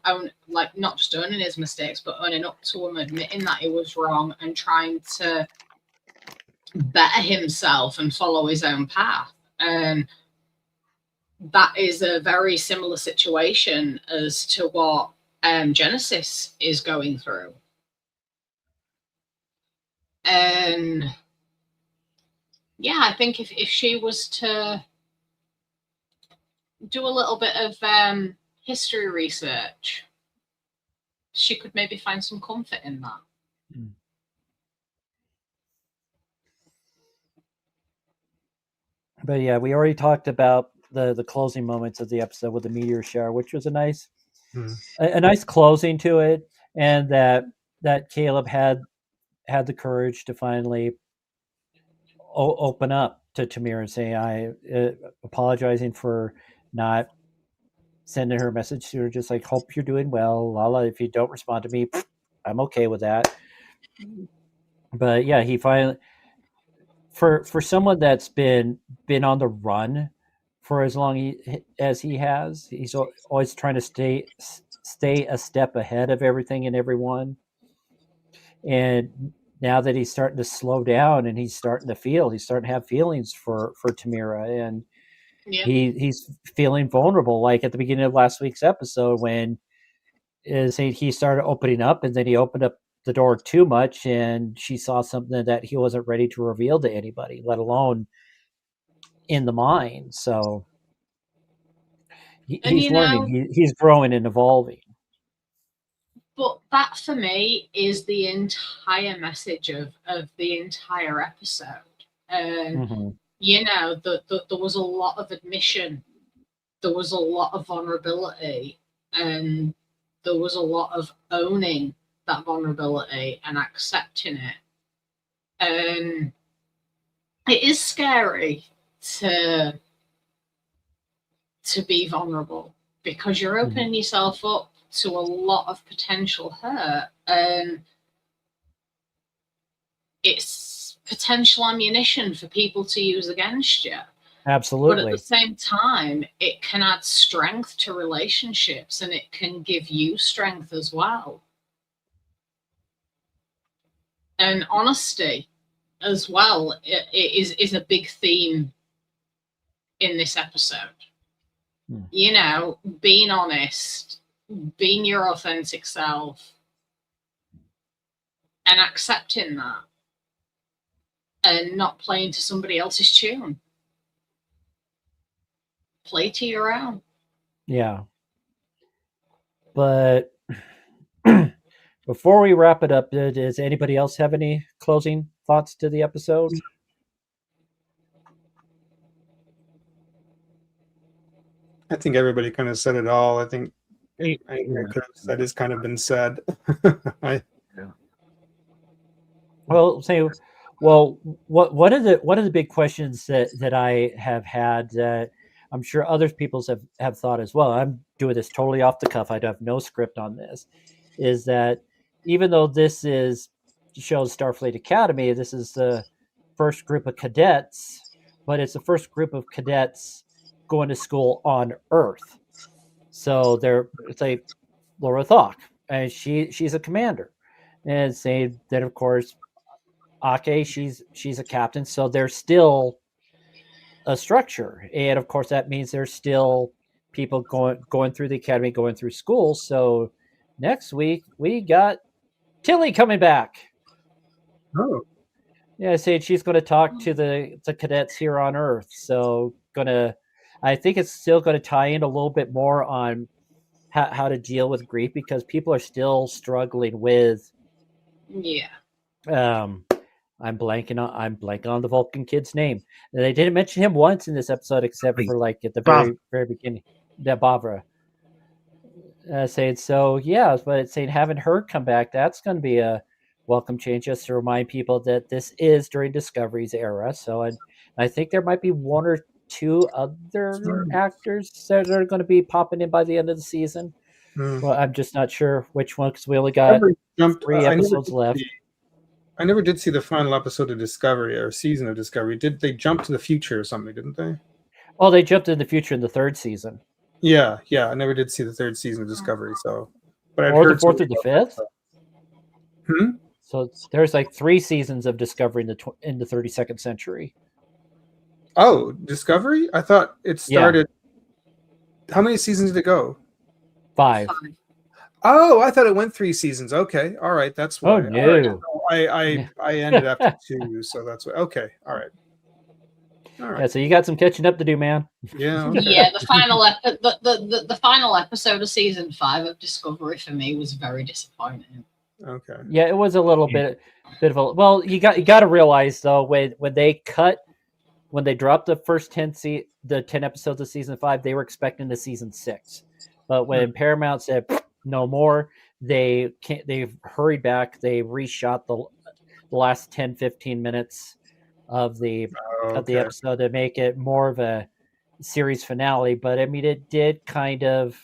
not just owning his mistakes, but owning up to him, admitting that he was wrong, and trying to better himself and follow his own path. And that is a very similar situation as to what Genesis is going through. And yeah, I think if she was to do a little bit of history research, she could maybe find some comfort in that. But yeah, we already talked about the closing moments of the episode with the meteor shower, which was a nice closing to it, and that Caleb had the courage to finally open up to Tamira and say, I apologizing for not sending her a message to her, just like, hope you're doing well, Lala. If you don't respond to me, I'm okay with that. But yeah, he finally, for someone that's been on the run for as long as he has, he's always trying to stay a step ahead of everything and everyone. And now that he's starting to slow down and he's starting to have feelings for Tamira, and he's feeling vulnerable, like at the beginning of last week's episode when he started opening up, and then he opened up the door too much, and she saw something that he wasn't ready to reveal to anybody, let alone in the mind. So he's learning, he's growing and evolving. But that for me is the entire message of the entire episode. You know, there was a lot of admission, there was a lot of vulnerability, and there was a lot of owning that vulnerability and accepting it. And it is scary to be vulnerable, because you're opening yourself up to a lot of potential hurt, and it's potential ammunition for people to use against you. Absolutely. But at the same time, it can add strength to relationships, and it can give you strength as well. And honesty as well is a big theme in this episode. You know, being honest, being your authentic self, and accepting that, and not playing to somebody else's tune. Play to your own. Yeah. But before we wrap it up, does anybody else have any closing thoughts to the episode? I think everybody kind of said it all. I think that has kind of been said. Well, one of the big questions that I have had that I'm sure other people have thought as well. I'm doing this totally off the cuff. I have no script on this. Is that even though this shows Starfleet Academy, this is the first group of cadets, but it's the first group of cadets going to school on Earth. So it's like Laura Thawk, and she's a commander, and say that of course, Ake, she's a captain, so there's still a structure, and of course that means there's still people going through the academy, going through school. So next week we got Tilly coming back. Oh, yeah, saying she's going to talk to the cadets here on Earth. So I think it's still going to tie in a little bit more on how to deal with grief, because people are still struggling with. Yeah. I'm blanking on the Vulcan kid's name. They didn't mention him once in this episode, except for like at the very beginning. Bavra. Saying so, yeah, but saying having her come back, that's going to be a welcome change, just to remind people that this is during Discovery's era. So, I think there might be one or two other actors that are going to be popping in by the end of the season. Well, I'm just not sure which one, because we only got 3 episodes left. I never did see the final episode of Discovery, or season of Discovery. Did they jump to the future or something, didn't they? Oh, they jumped in the future in the 3rd season. Yeah. I never did see the 3rd season of Discovery, so. But I'd heard the 4th or the 5th? Hmm? So there's like 3 seasons of Discovery in the 32nd century. Oh, Discovery? I thought it started. Yeah. How many seasons did it go? 5. Oh, I thought it went 3 seasons. Okay, all right, that's why. Oh no, I ended after 2, so that's why. Okay, all right. Yeah, so you got some catching up to do, man. Yeah. Okay. Yeah, the final episode of season 5 of Discovery for me was very disappointing. Okay. Yeah, it was a little bit of a. Well, you got to realize though, when they dropped the first 10 episodes of season 5, they were expecting the season 6, but when Paramount said no more, they hurried back. They reshot the last 10-15 minutes of the episode to make it more of a series finale. But I mean, it did kind of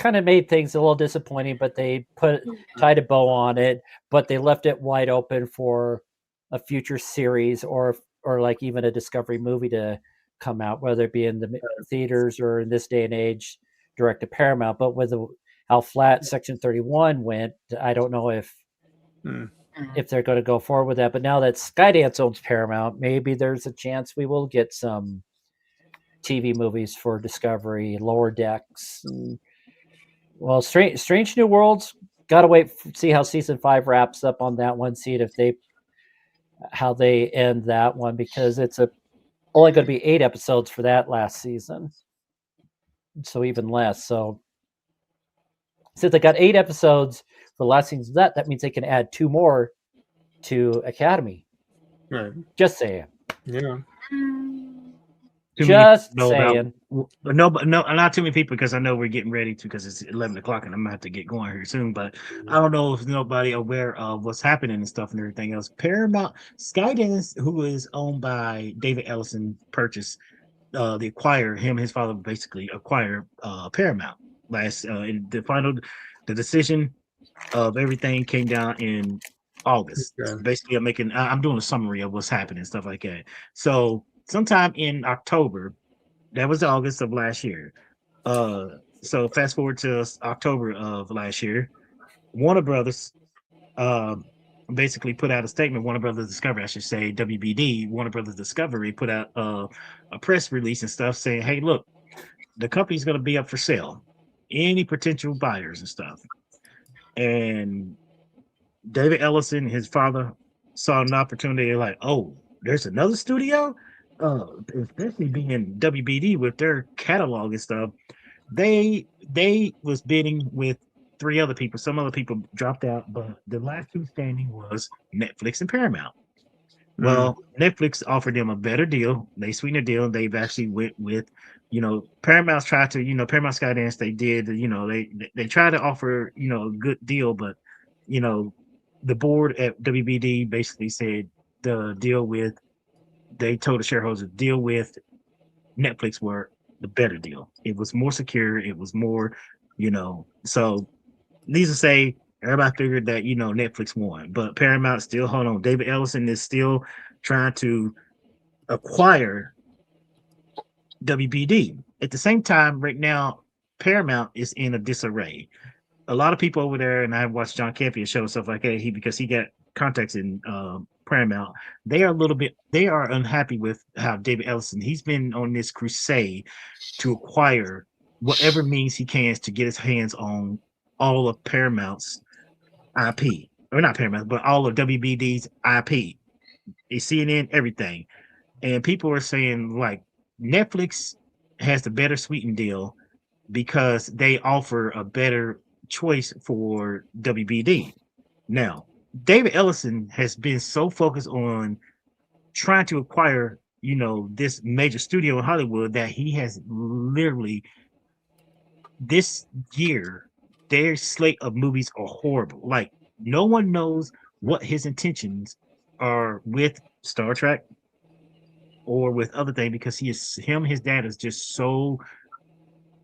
made things a little disappointing, but they tied a bow on it, but they left it wide open for a future series or like even a Discovery movie to come out, whether it be in the theaters or in this day and age direct to Paramount. But with how flat Section 31 went, I don't know if they're going to go forward with that. But now that Skydance owns Paramount, maybe there's a chance we will get some TV movies for Discovery, Lower Decks. Well, Strange New Worlds gotta wait, see how season 5 wraps up on that one. See how they end that one, because it's only going to be 8 episodes for that last season, so even less. So since they got 8 episodes for the last season, that means they can add 2 more to Academy. Right. Just saying. Yeah. Just saying. No, not too many people, because I know we're getting ready to, because it's 11 o'clock and I'm gonna have to get going here soon. But I don't know if nobody aware of what's happening and stuff and everything else. Paramount Skydance, who is owned by David Ellison, purchased the acquire him. His father basically acquired Paramount last. In the decision of everything came down in August. Okay. Basically, I'm doing a summary of what's happening, stuff like that. So sometime in October, that was August of last year. So fast forward to October of last year, Warner Brothers basically put out a statement. Warner Brothers Discovery, I should say, WBD, Warner Brothers Discovery, put out a press release and stuff saying, hey, look, the company's going to be up for sale. Any potential buyers and stuff. And David Ellison, his father, saw an opportunity, like, oh, there's another studio? Especially being WBD with their catalog and stuff. They was bidding with 3 other people. Some other people dropped out, but the last 2 standing was Netflix and Paramount. Well, Netflix offered them a better deal. They sweetened the deal. They've actually went with, Paramount's tried to, Paramount Skydance, they did, they tried to offer, a good deal, but, the board at WBD basically said they told the shareholders to deal with Netflix were the better deal. It was more secure. It was more, so needless to say, everybody figured that, Netflix won, but Paramount still, hold on. David Ellison is still trying to acquire WBD. At the same time, right now, Paramount is in a disarray. A lot of people over there, and I've watched John Campion's show and stuff like that, because he got contacts in Paramount. They are unhappy with how David Ellison, he's been on this crusade to acquire whatever means he can to get his hands on all of Paramount's IP, or not Paramount, but all of WBD's IP, CNN, everything. And people are saying, like, Netflix has the better sweetened deal because they offer a better choice for WBD. Now, David Ellison has been so focused on trying to acquire, this major studio in Hollywood that he has literally, this year, their slate of movies are horrible. Like, no one knows what his intentions are with Star Trek or with other things, because his dad is just so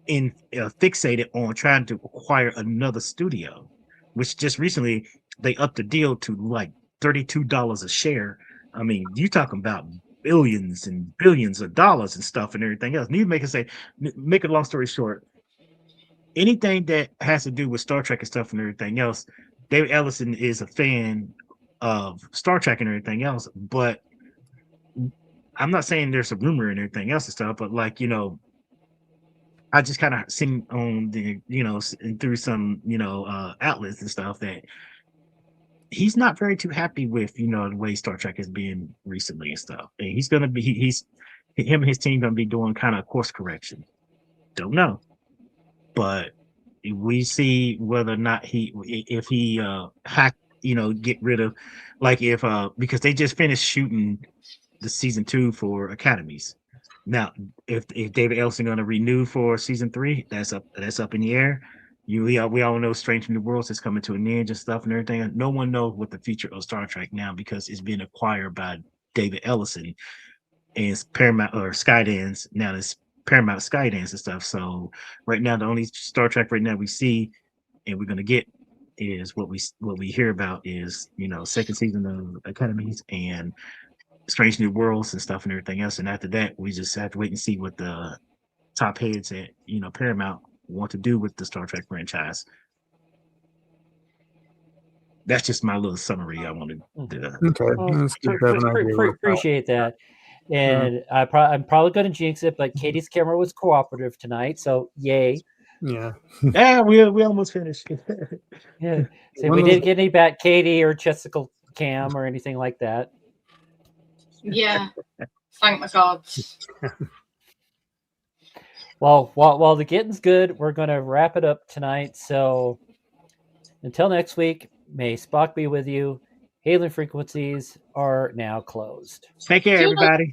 fixated on trying to acquire another studio, which just recently they upped the deal to like $32 a share. I mean, you talking about billions and billions of dollars and stuff and everything else. Need to make a long story short, anything that has to do with Star Trek and stuff and everything else, David Ellison is a fan of Star Trek and everything else. But I'm not saying there's a rumor and everything else and stuff, but like, I just kind of seen on the, through some, outlets and stuff, that he's not very too happy with, the way Star Trek is being recently and stuff. And he's going to be, him and his team going to be doing kind of course correction. Don't know. But we see whether or not if he get rid of, like, because they just finished shooting the season 2 for Academies. Now, if David Ellison going to renew for season 3, that's up in the air. We all know Strange New Worlds is coming to an end and stuff and everything. No one knows what the future of Star Trek now, because it's been acquired by David Ellison and Paramount, or Skydance. Now it's Paramount Skydance and stuff. So right now, the only Star Trek right now we see and we're gonna get is what we hear about is, second season of Academies and Strange New Worlds and stuff and everything else. And after that, we just have to wait and see what the top heads at Paramount want to do with the Star Trek franchise. That's just my little summary I wanted to. Okay. Appreciate that. And I'm probably going to jinx it, but Katie's camera was cooperative tonight, so yay. Yeah. Yeah, we almost finished. Yeah. So we didn't get any back Katie or Jessica Cam or anything like that. Yeah. Thank the gods. Well, while the getting's good, we're going to wrap it up tonight. So until next week, may Spock be with you. Hailing frequencies are now closed. Take care, everybody.